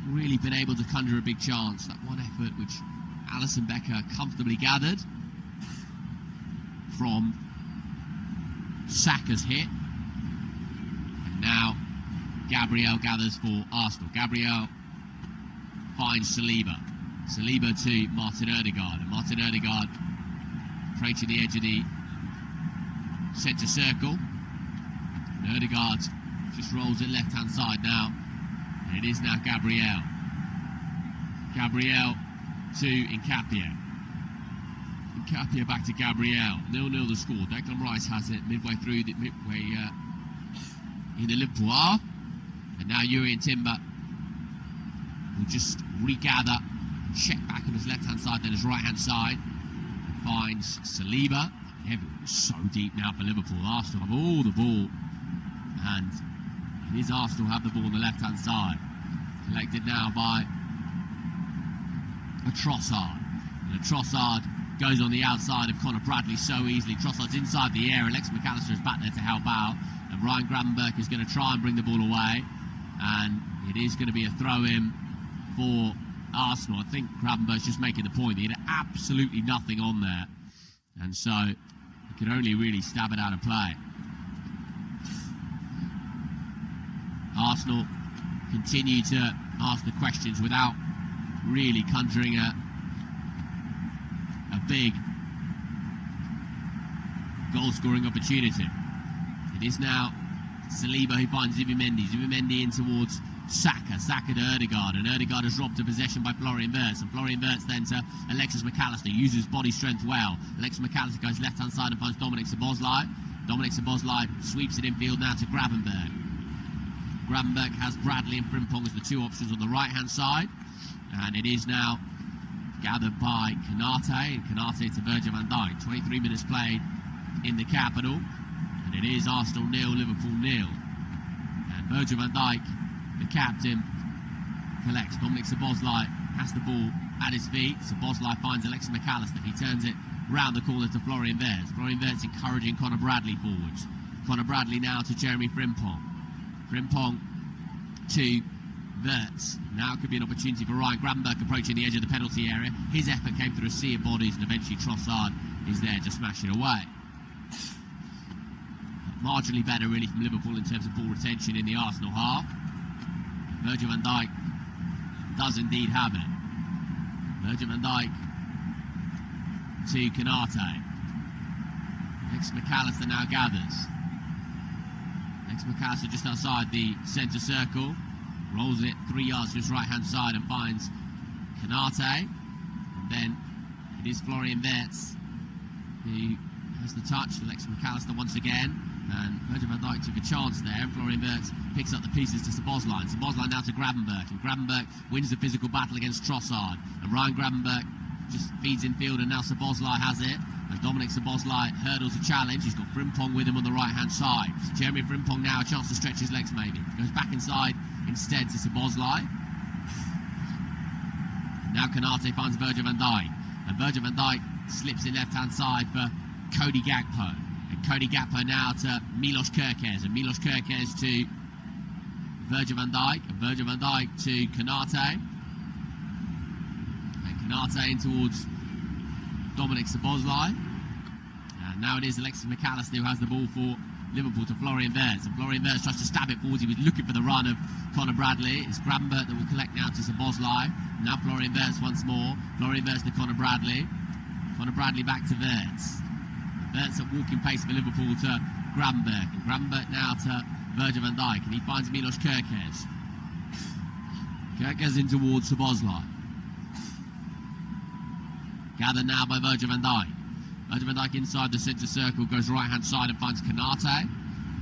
really been able to conjure a big chance. That one effort which Alisson Becker comfortably gathered from Saka's hit. And now Gabriel gathers for Arsenal. Gabriel finds Saliba. Saliba to Martin Ødegaard. And Martin Ødegaard approaching the edge of the centre circle. And Ødegaard just rolls it left-hand side now. And it is now Gabriel. Gabriel to Nkapia. Nkapia back to Gabriel. 0-0 the score. Declan Rice has it midway through the in the Liverpool half. And now Yuri and Timber will just regather, check back on his left-hand side, then his right-hand side. Finds Saliba. Everyone is so deep now for Liverpool. Arsenal have all the ball. And it is Arsenal have the ball on the left-hand side. Collected now by a Trossard. And a Trossard goes on the outside of Conor Bradley so easily. Trossard's inside the air. Alexis McAllister is back there to help out. And Ryan Gravenberch is going to try and bring the ball away. And it is going to be a throw-in for Arsenal. I think Gravenberch's just making the point. He had absolutely nothing on there. And so he could only really stab it out of play. Arsenal continue to ask the questions without really conjuring a big goal-scoring opportunity. It is now Saliba who finds Zubimendi. Zubimendi in towards Saka. Saka to Ødegaard. And Ødegaard has robbed a possession by Florian Wirtz. And Florian Wirtz then to Alexis McAllister. Uses body strength well. Alexis McAllister goes left-hand side and finds Dominic Szoboszlai. Dominic Szoboszlai sweeps it infield now to Gravenberch. Gravenberch has Bradley and Frimpong as the two options on the right-hand side. And it is now gathered by Contatc. And Contatc to Virgil van Dijk. 23 minutes played in the capital. And it is Arsenal 0, Liverpool 0. And Virgil van Dijk, the captain, collects. Dominic Szoboszlai has the ball at his feet. Szoboszlai finds Alexis McAllister. He turns it round the corner to Florian Wirtz. Florian Wirtz encouraging Conor Bradley forwards. Conor Bradley now to Jeremy Frimpong. Frimpong to Wirtz. Now could be an opportunity for Ryan Gravenberch approaching the edge of the penalty area. His effort came through a sea of bodies and eventually Trossard is there to smash it away. Marginally better really from Liverpool in terms of ball retention in the Arsenal half. Virgil van Dijk does indeed have it. Virgil van Dijk to Contatc. Alexis McAllister now gathers. Alexis McAllister just outside the centre circle. Rolls it 3 yards to his right-hand side and finds Contatc. And then it is Florian Wirtz who has the touch. Alexis McAllister once again. And Virgil van Dijk took a chance there. And Florian Wirtz picks up the pieces to Szoboszlai. Szoboszlai now to Gravenberch. And Gravenberch wins the physical battle against Trossard. And Ryan Gravenberch just feeds in field and now Szoboszlai has it. And Dominic Szoboszlai hurdles a challenge. He's got Frimpong with him on the right-hand side. Jeremy Frimpong now a chance to stretch his legs maybe. Goes back inside instead to Szoboszlai. Now Contatc finds Virgil van Dijk. And Virgil van Dijk slips it left-hand side for Cody Gakpo. And Cody Gakpo now to Milos Kerkez. And Milos Kerkez to Virgil van Dijk. And Virgil van Dijk to Contatc. And Contatc in towards Dominic Szoboszlai. And now it is Alexis McAllister who has the ball for Liverpool to Florian Wirtz. And Florian Wirtz tries to stab it forward. He was looking for the run of Conor Bradley. It's Gravenberch that will collect now to Szoboszlai. Now Florian Wirtz once more. Florian Wirtz to Conor Bradley. Conor Bradley back to Wirtz. Wirtz at walking pace for Liverpool to Gravenberch. And Gravenberch now to Virgil van Dijk. And he finds Milos Kerkez. Kerkez in towards Szoboszlai. Gathered now by Virgil van Dijk. Virgil van Dijk inside the centre circle, goes right-hand side and finds Contatc.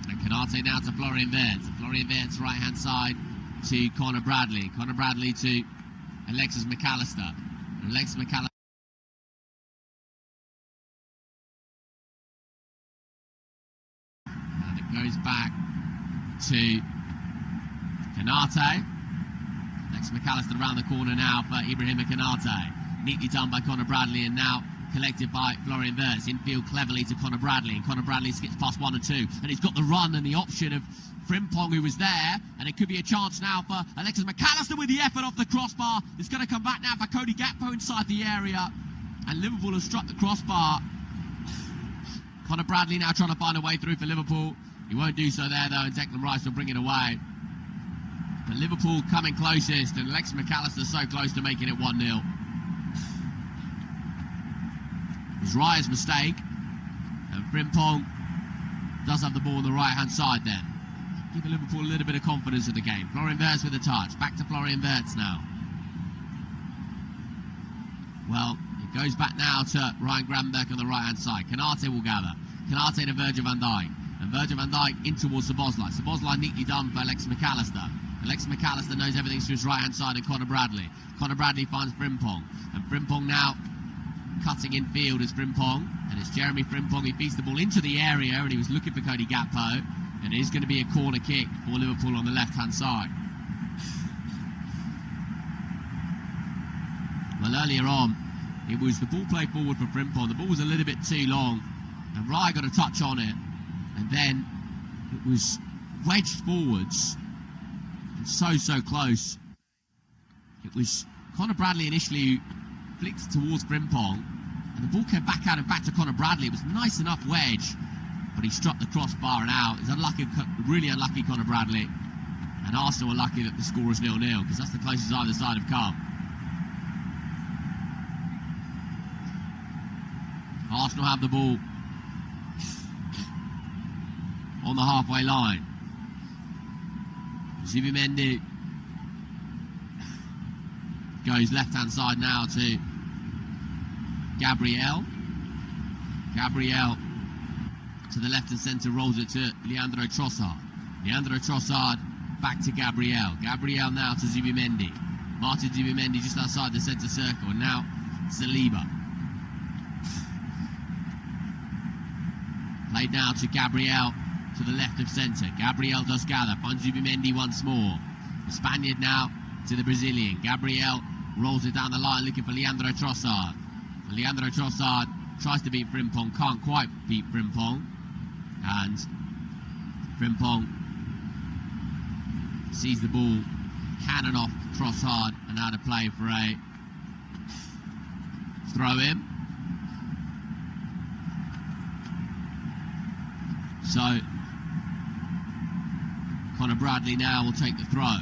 And Contatc now to Florian Wirtz. Florian Wirtz right-hand side to Conor Bradley. Conor Bradley to Alexis McAllister. Alexis McAllister. And it goes back to Contatc. Alexis McAllister around the corner now for Ibrahima Contatc. Neatly done by Conor Bradley and now collected by Florian Wirtz. Infield cleverly to Conor Bradley. And Conor Bradley skips past 1 and 2. And he's got the run and the option of Frimpong, who was there. And it could be a chance now for Alexis McAllister with the effort off the crossbar. It's going to come back now for Cody Gakpo inside the area. And Liverpool have struck the crossbar. Conor Bradley now trying to find a way through for Liverpool. He won't do so there though, and Declan Rice will bring it away. But Liverpool coming closest, and Alexis McAllister so close to making it 1-0. It was Raya's mistake, and Frimpong does have the ball on the right-hand side then. Giving Liverpool a little bit of confidence in the game. Florian Wirtz with the touch. Back to Florian Wirtz now. Well, it goes back now to Ryan Gravenberch on the right-hand side. Contatc will gather. Contatc to Virgil van Dijk. And Virgil van Dijk in towards Szoboszlai. Szoboszlai neatly done for Alexis McAllister. Alexis McAllister knows everything's to his right-hand side, and Conor Bradley. Conor Bradley finds Frimpong. And Frimpong now cutting in field is Frimpong. And it's Jeremy Frimpong. He feeds the ball into the area, and he was looking for Cody Gakpo. And it is going to be a corner kick for Liverpool on the left-hand side. Well, earlier on, it was the ball played forward for Frimpong. The ball was a little bit too long, and Raya got a touch on it. And then it was wedged forwards. And so close. It was Conor Bradley initially who flicked towards Frimpong, and the ball came back out and back to Conor Bradley. It was a nice enough wedge, but he struck the crossbar and out. It's unlucky, really unlucky Conor Bradley. And Arsenal are lucky that the score is 0-0, because that's the closest either side have come. Arsenal have the ball on the halfway line. Zubimendi goes left-hand side now to Gabriel. Gabriel to the left and centre, rolls it to Leandro Trossard. Leandro Trossard back to Gabriel. Gabriel now to Zubimendi. Martin Zubimendi just outside the centre circle, and now Saliba. Played now to Gabriel to the left of centre. Gabriel does gather, finds Zubimendi once more. The Spaniard now to the Brazilian. Gabriel rolls it down the line looking for Leandro Trossard. And Leandro Trossard tries to beat Frimpong, can't quite beat Frimpong. And Frimpong sees the ball cannon off Trossard, and out of play for a throw-in. So Conor Bradley now will take the throw.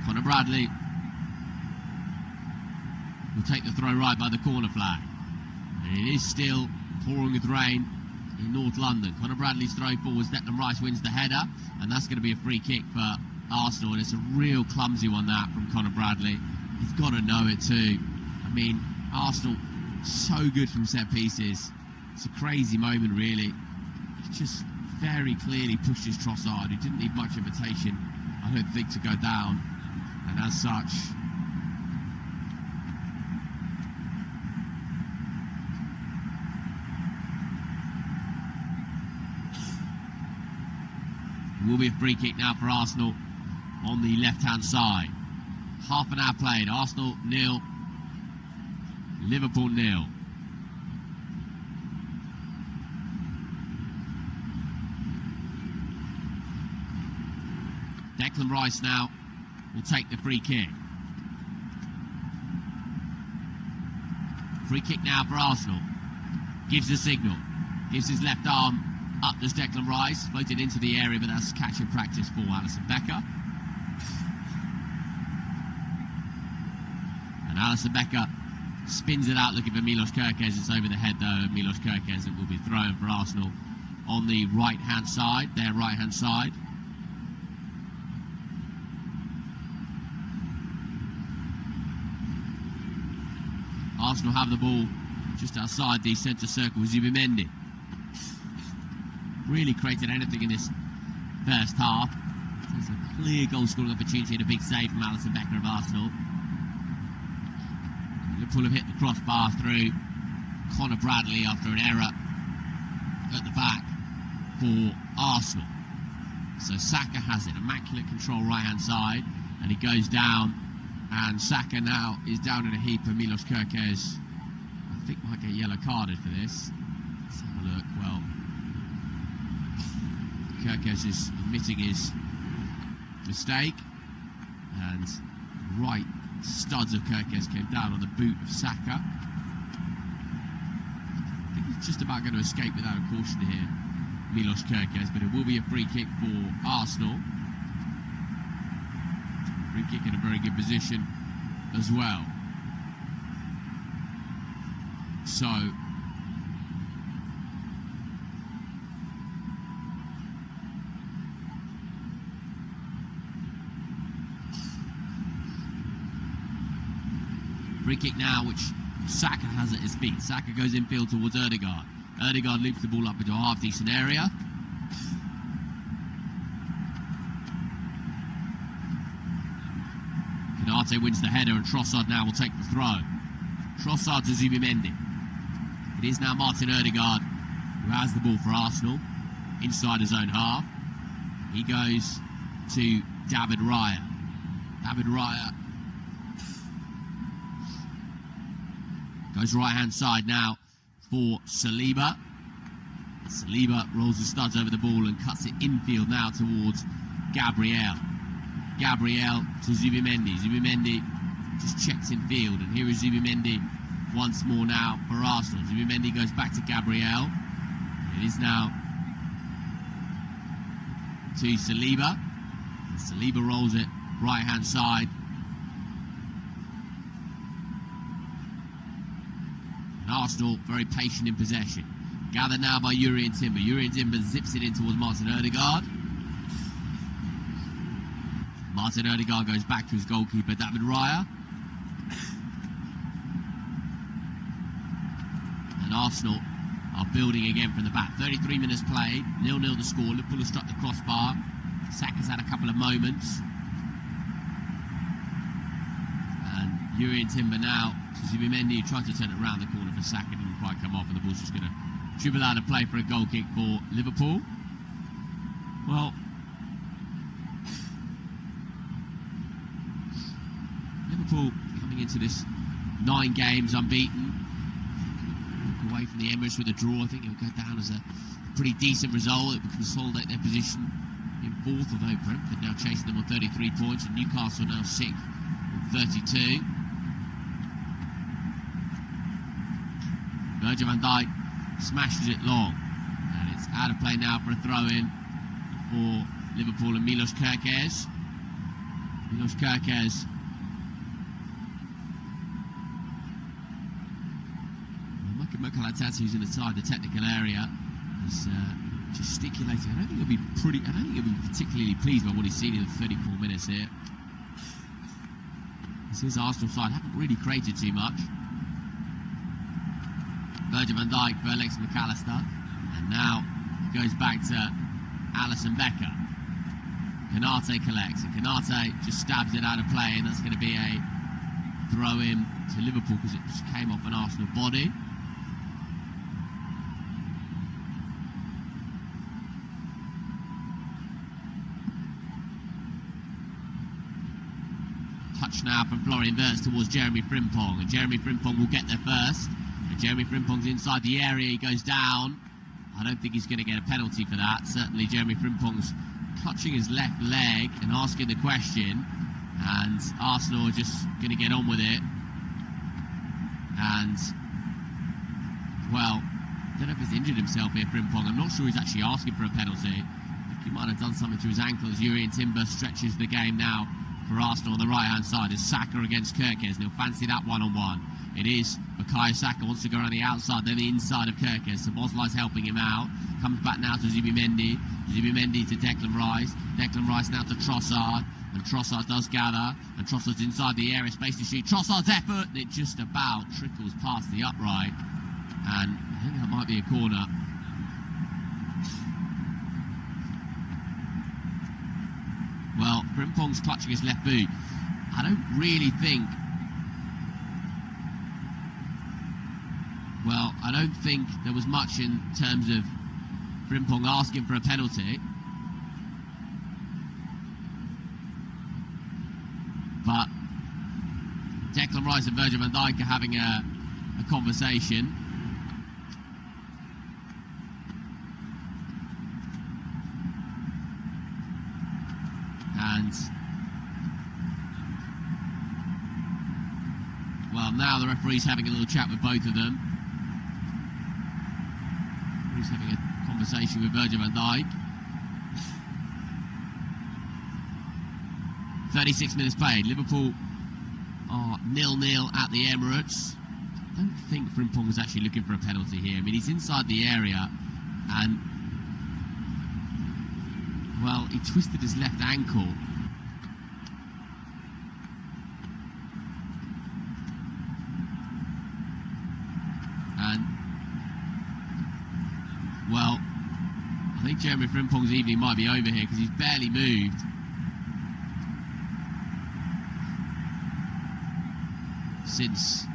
Conor Bradley will take the throw right by the corner flag. And it is still pouring with rain in North London. Conor Bradley's throw forwards, Declan Rice wins the header, and that's going to be a free kick for Arsenal, and it's a real clumsy one that from Conor Bradley. He's got to know it too. I mean, Arsenal so good from set pieces. It's a crazy moment really. He just very clearly pushed his Trossard, who didn't need much invitation, I don't think, to go down, and as such it will be a free kick now for Arsenal on the left-hand side. Half an hour played. Arsenal 0, Liverpool 0. Declan Rice now will take the free kick. Free kick now for Arsenal. Gives the signal. Gives his left arm up to Declan Rice. Floated into the area, but that's catch and practice for Alisson Becker. And Alisson Becker spins it out looking for Milos Kerkez. It's over the head though of Milos Kerkez, and will be thrown for Arsenal on the right-hand side, their right-hand side. Arsenal have the ball just outside the centre circle with Zubimendi. Really created anything in this first half. There's a clear goal-scoring opportunity and a big save from Alisson Becker of Arsenal. Liverpool have hit the crossbar through Conor Bradley after an error at the back for Arsenal. So Saka has it, immaculate control right-hand side, and he goes down, and Saka now is down in a heap, and Milos Kerkez, I think, might get yellow carded for this. Let's have a look. Well, Kerkez is admitting his mistake, and right studs of Kerkez came down on the boot of Saka. I think he's just about going to escape without a caution here, Milos Kerkez, but it will be a free kick for Arsenal. Free kick in a very good position as well. So free kick now, which Saka has at his feet. Saka goes infield towards Ødegaard. Ødegaard loops the ball up into a half-decent area. Contatc wins the header, and Trossard now will take the throw. Trossard to Zubimendi. It is now Martin Ødegaard who has the ball for Arsenal inside his own half. He goes to David Raya. David Raya goes right-hand side now for Saliba. Saliba rolls the studs over the ball and cuts it infield now towards Gabriel. Gabriel to Zubimendi. Zubimendi just checks in field, and here is Zubimendi once more now for Arsenal. Zubimendi goes back to Gabriel. It is now to Saliba. And Saliba rolls it right-hand side. And Arsenal very patient in possession. Gathered now by Jurrien Timber. Jurrien Timber zips it in towards Martin Ødegaard. Martin Ødegaard goes back to his goalkeeper, David Raya. And Arsenal are building again from the back. 33 minutes played, 0-0 the score. Liverpool have struck the crossbar. Saka's had a couple of moments. And Jurrien Timber now to Zubimendi, tried to turn it around the corner for Saka, didn't quite come off, and the ball's just going to dribble out of play for a goal kick for Liverpool. Well, Liverpool coming into this 9 games unbeaten. Walk away from the Emirates with a draw. I think it will go down as a pretty decent result. It will consolidate their position in 4th, although Brentford now chasing them on 33 points, and Newcastle now 6th on 32. Virgil van Dijk smashes it long, and it's out of play now for a throw-in for Liverpool and Milos Kerkez. Milos Kerkez Contatc, who's inside the technical area, is gesticulating. I don't think he'll be particularly pleased by what he's seen in the 34 minutes here. His Arsenal side haven't really created too much. Virgil van Dijk for Alex McAllister, and now it goes back to Alisson Becker. Contatc collects, and Contatc just stabs it out of play, and that's going to be a throw-in to Liverpool because it just came off an Arsenal body. Touch now from Florian Wirtz towards Jeremy Frimpong, and Jeremy Frimpong will get there first. And Jeremy Frimpong's inside the area, he goes down. I don't think he's going to get a penalty for that. Certainly Jeremy Frimpong's clutching his left leg and asking the question, and Arsenal are just going to get on with it. And, well, I don't know if he's injured himself here, Frimpong. I'm not sure he's actually asking for a penalty. I think he might have done something to his ankle as Jurrien Timber stretches the game now for Arsenal on the right-hand side. Is Saka against Kerkez, and he'll fancy that one-on-one. It is Bukayo Saka wants to go around the outside, then the inside of Kerkez. So Boslai's helping him out. Comes back now to Zubimendi. Zubimendi to Declan Rice. Declan Rice now to Trossard. And Trossard does gather, and Trossard's inside the area, space to shoot. Trossard's effort, and it just about trickles past the upright, and I think that might be a corner. Well, Frimpong's clutching his left boot. I don't really think... Well, I don't think there was much in terms of Frimpong asking for a penalty. But Declan Rice and Virgil van Dijk are having a conversation. And, well, now the referee's having a little chat with both of them. He's having a conversation with Virgil van Dijk. 36 minutes played. Liverpool are 0-0 at the Emirates. I don't think Frimpong was actually looking for a penalty here. I mean, he's inside the area and, well, he twisted his left ankle. And, well, I think Jeremy Frimpong's evening might be over here because he's barely moved. Since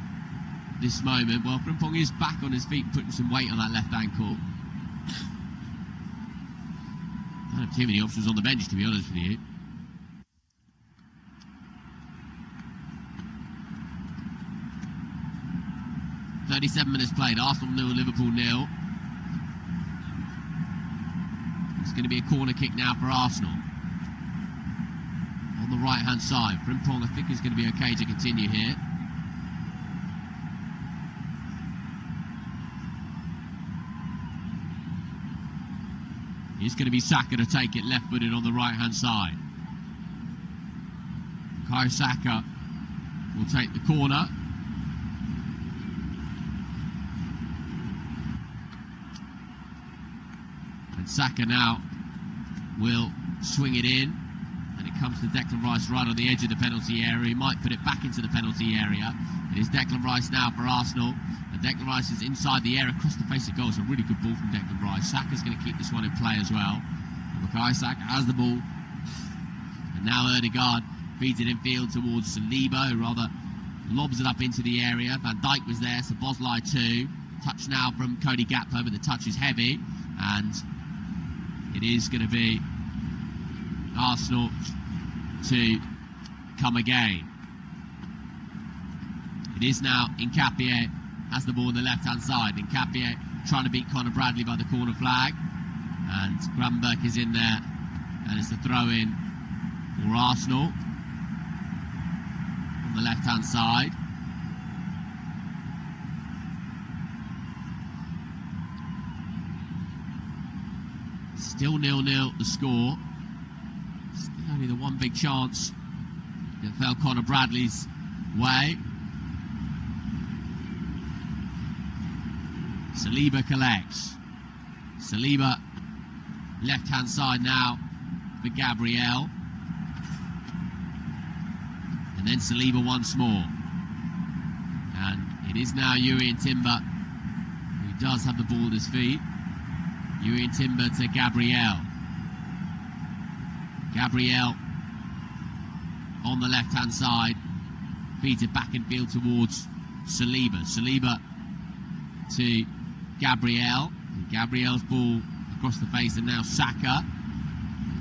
this moment. Well, Frimpong is back on his feet, putting some weight on that left ankle. I don't have too many options on the bench, to be honest with you. .37 minutes played. Arsenal 0, Liverpool 0. It's going to be a corner kick now for Arsenal. On the right-hand side. Frimpong, I think, is going to be okay to continue here. It's going to be Saka to take it left-footed on the right-hand side. Kai Saka will take the corner. And Saka now will swing it in. And it comes to Declan Rice right on the edge of the penalty area. He might put it back into the penalty area. It is Declan Rice now for Arsenal. And Declan Rice is inside the area, across the face of goal. It's a really good ball from Declan Rice. Saka's going to keep this one in play as well. And Bukayo Saka has the ball. And now Ødegaard feeds it in field towards Saliba, who rather lobs it up into the area. Van Dijk was there, so Boslai too. Touch now from Cody Gakpo, but the touch is heavy. And it is going to be Arsenal to come again. It is now Nkapie has the ball on the left-hand side. Nkapie trying to beat Conor Bradley by the corner flag. And Gravenberch is in there. And it's the throw-in for Arsenal on the left-hand side. Still 0-0 the score. Still only the one big chance that fell Conor Bradley's way. Saliba collects. Saliba left-hand side now for Gabriel. And then Saliba once more. And it is now Jurrien Timber who does have the ball at his feet. Jurrien Timber to Gabriel. Gabriel on the left-hand side. Feeds it back in field towards Saliba. Saliba to Gabriel. And Gabriel's ball across the face, and now Saka.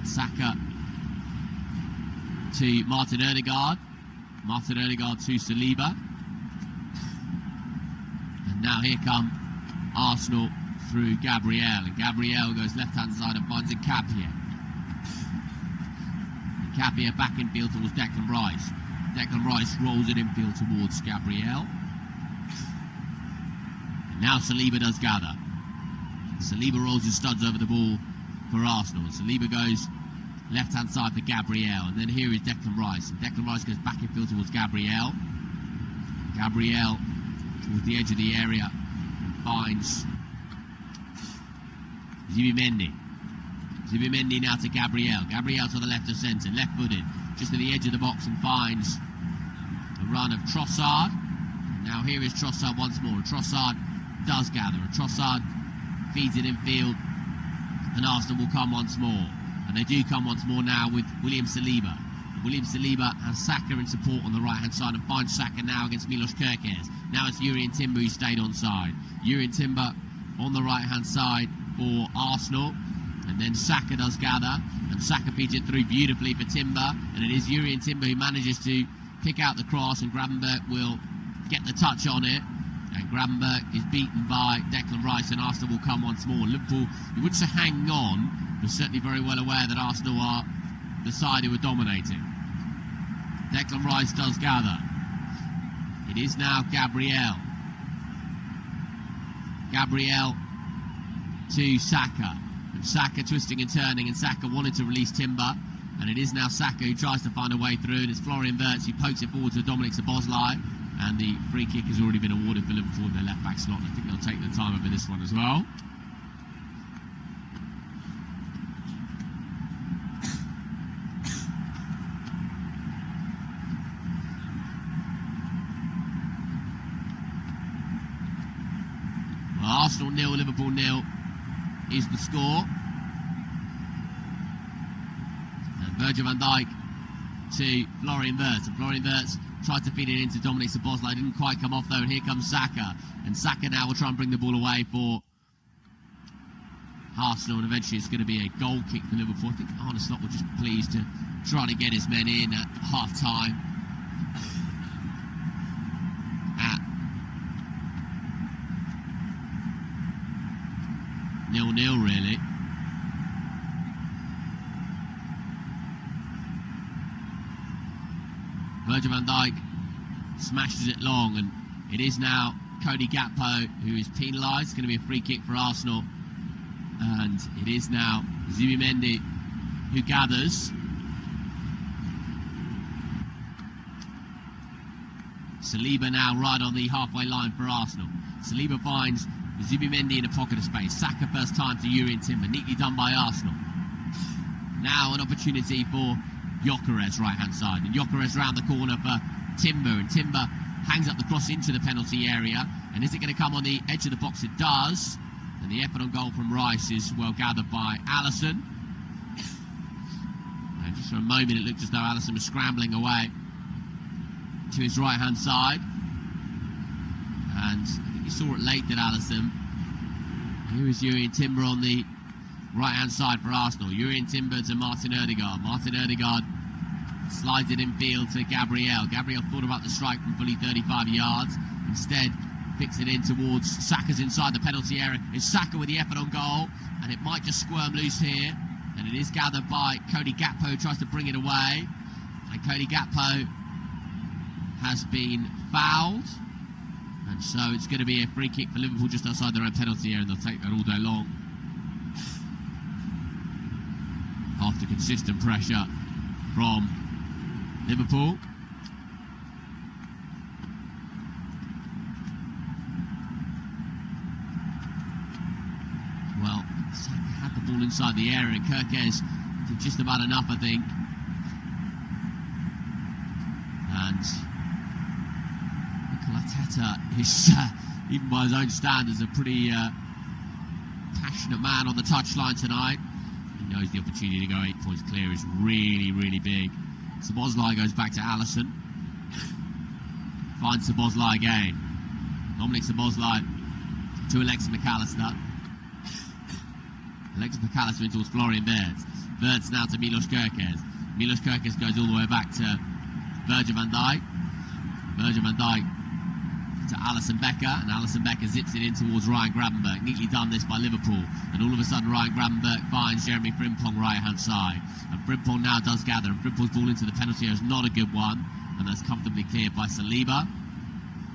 Saka to Martin Ødegaard. Martin Ødegaard to Saliba. And now here come Arsenal through Gabriel. And Gabriel goes left-hand side and finds Nkapie. Nkapie back in field towards Declan Rice. Declan Rice rolls it in field towards Gabriel. And now Saliba does gather. Saliba rolls his studs over the ball for Arsenal. And Saliba goes left-hand side for Gabriel. And then here is Declan Rice. And Declan Rice goes back in field towards Gabriel. Gabriel towards the edge of the area and finds Zubimendi. Zubimendi now to Gabriel. Gabriel to the left of centre, left-footed, just at the edge of the box and finds a run of Trossard. And now here is Trossard once more. And Trossard does gather. And Trossard feeds it in field. And Arsenal will come once more. And they do come once more now with William Saliba. William Saliba has Saka in support on the right-hand side and finds Saka now against Milos Kerkez. Now it's Jurrien Timber who stayed onside. Jurrien Timber on the right-hand side for Arsenal. And then Saka does gather. And Saka feeds it through beautifully for Timber. And it is Jurrien Timber who manages to pick out the cross. And Gravenberch will get the touch on it. And Gravenberch is beaten by Declan Rice. And Arsenal will come once more. Liverpool, you would say hang on, but certainly very well aware that Arsenal are the side who are dominating. Declan Rice does gather. It is now Gabriel. Gabriel to Saka. And Saka twisting and turning, and Saka wanted to release Timber. And it is now Saka who tries to find a way through, and it's Florian Wirtz who pokes it forward to Dominic Szoboszlai. And the free kick has already been awarded for Liverpool in their left-back slot. I think they'll take the time over this one as well. Arsenal 0, Liverpool 0 is the score. And Virgil van Dijk to Florian Wirtz. And Florian Wirtz tried to feed it into Dominic Szoboszlai. Didn't quite come off though. And here comes Saka. And Saka now will try and bring the ball away for Arsenal. And eventually it's going to be a goal kick for Liverpool. I think Arne Slot will just be pleased to try to get his men in at half-time. 0-0 really. Virgil van Dijk smashes it long, and it is now Cody Gakpo who is penalised. It's going to be a free kick for Arsenal, and it is now Zubimendi who gathers. Saliba now right on the halfway line for Arsenal. Saliba finds Zubimendi in a pocket of space. Saka first time to Jurrien Timber. Neatly done by Arsenal. Now an opportunity for Gyökeres right hand side. And Gyökeres round the corner for Timber. And Timber hangs up the cross into the penalty area. And is it going to come on the edge of the box? It does. And the effort on goal from Rice is well gathered by Alisson. And just for a moment it looked as though Alisson was scrambling away to his right hand side. And you saw it late, did Alisson. Here is Jurrien Timber on the right-hand side for Arsenal. Jurrien Timber to Martin Ødegaard. Martin Ødegaard slides it in field to Gabriel. Gabriel thought about the strike from fully 35 yards. Instead, picks it in towards Saka's inside the penalty area. It's Saka with the effort on goal, and it might just squirm loose here. And it is gathered by Cody Gakpo, who tries to bring it away. And Cody Gakpo has been fouled. And so it's going to be a free kick for Liverpool just outside their own penalty area, and they'll take that all day long. After consistent pressure from Liverpool. Well, Saka had the ball inside the area, and Kerkez did just about enough, I think. And Contatc is, even by his own standards, a pretty passionate man on the touchline tonight. He knows the opportunity to go 8 points clear is really, really big. Szoboszlai goes back to Alisson. Finds Szoboszlai again. Dominic Szoboszlai to Alexis McAllister. Alexis McAllister in towards Florian Wirtz. Wirtz now to Milos Kerkez. Milos Kerkez goes all the way back to Virgil van Dijk. Virgil van Dijk to Alisson Becker, and Alisson Becker zips it in towards Ryan Gravenberch. Neatly done this by Liverpool, and all of a sudden Ryan Gravenberch finds Jeremy Frimpong right hand side, and Frimpong now does gather, and Frimpong's ball into the penalty area is not a good one, and that's comfortably cleared by Saliba.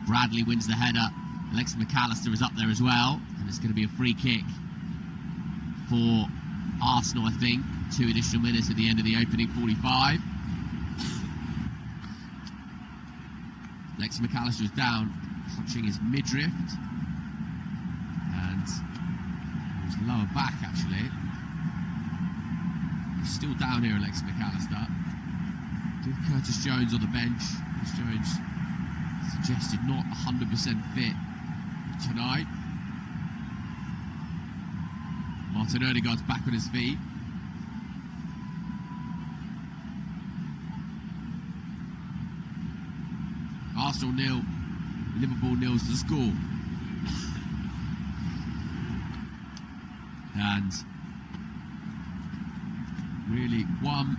Bradley wins the header. Alexis McAllister is up there as well, and it's going to be a free kick for Arsenal, I think. 2 additional minutes at the end of the opening 45. Alexis McAllister is down, touching his midriff and his lower back actually. He's still down here, Alex McAllister. With Curtis Jones on the bench. Curtis Jones suggested not 100% fit tonight. Martin Odegaard's back on his feet. Arsenal 0, Liverpool 0 to the score. And really one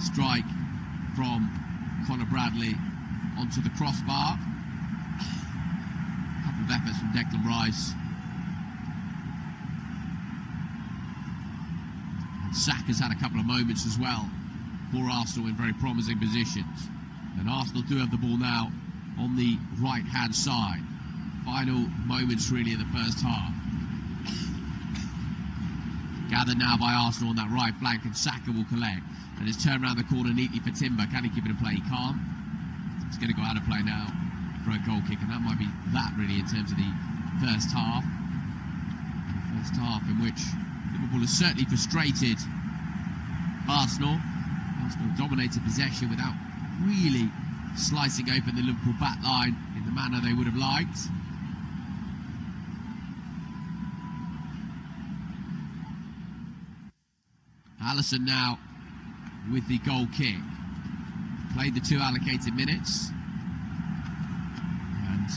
strike from Conor Bradley onto the crossbar. A couple of efforts from Declan Rice. And Saka's had a couple of moments as well for Arsenal in very promising positions. And Arsenal do have the ball now on the right-hand side. Final moments really in the first half. Gathered now by Arsenal on that right flank, and Saka will collect. And it's turned around the corner neatly for Timber. Can he keep it in play? He can't. It's going to go out of play now for a goal kick, and that might be that really in terms of the first half. The first half in which Liverpool has certainly frustrated Arsenal. Arsenal dominated possession without really slicing open the Liverpool back line in the manner they would have liked. Alisson now with the goal kick. Played the 2 allocated minutes. And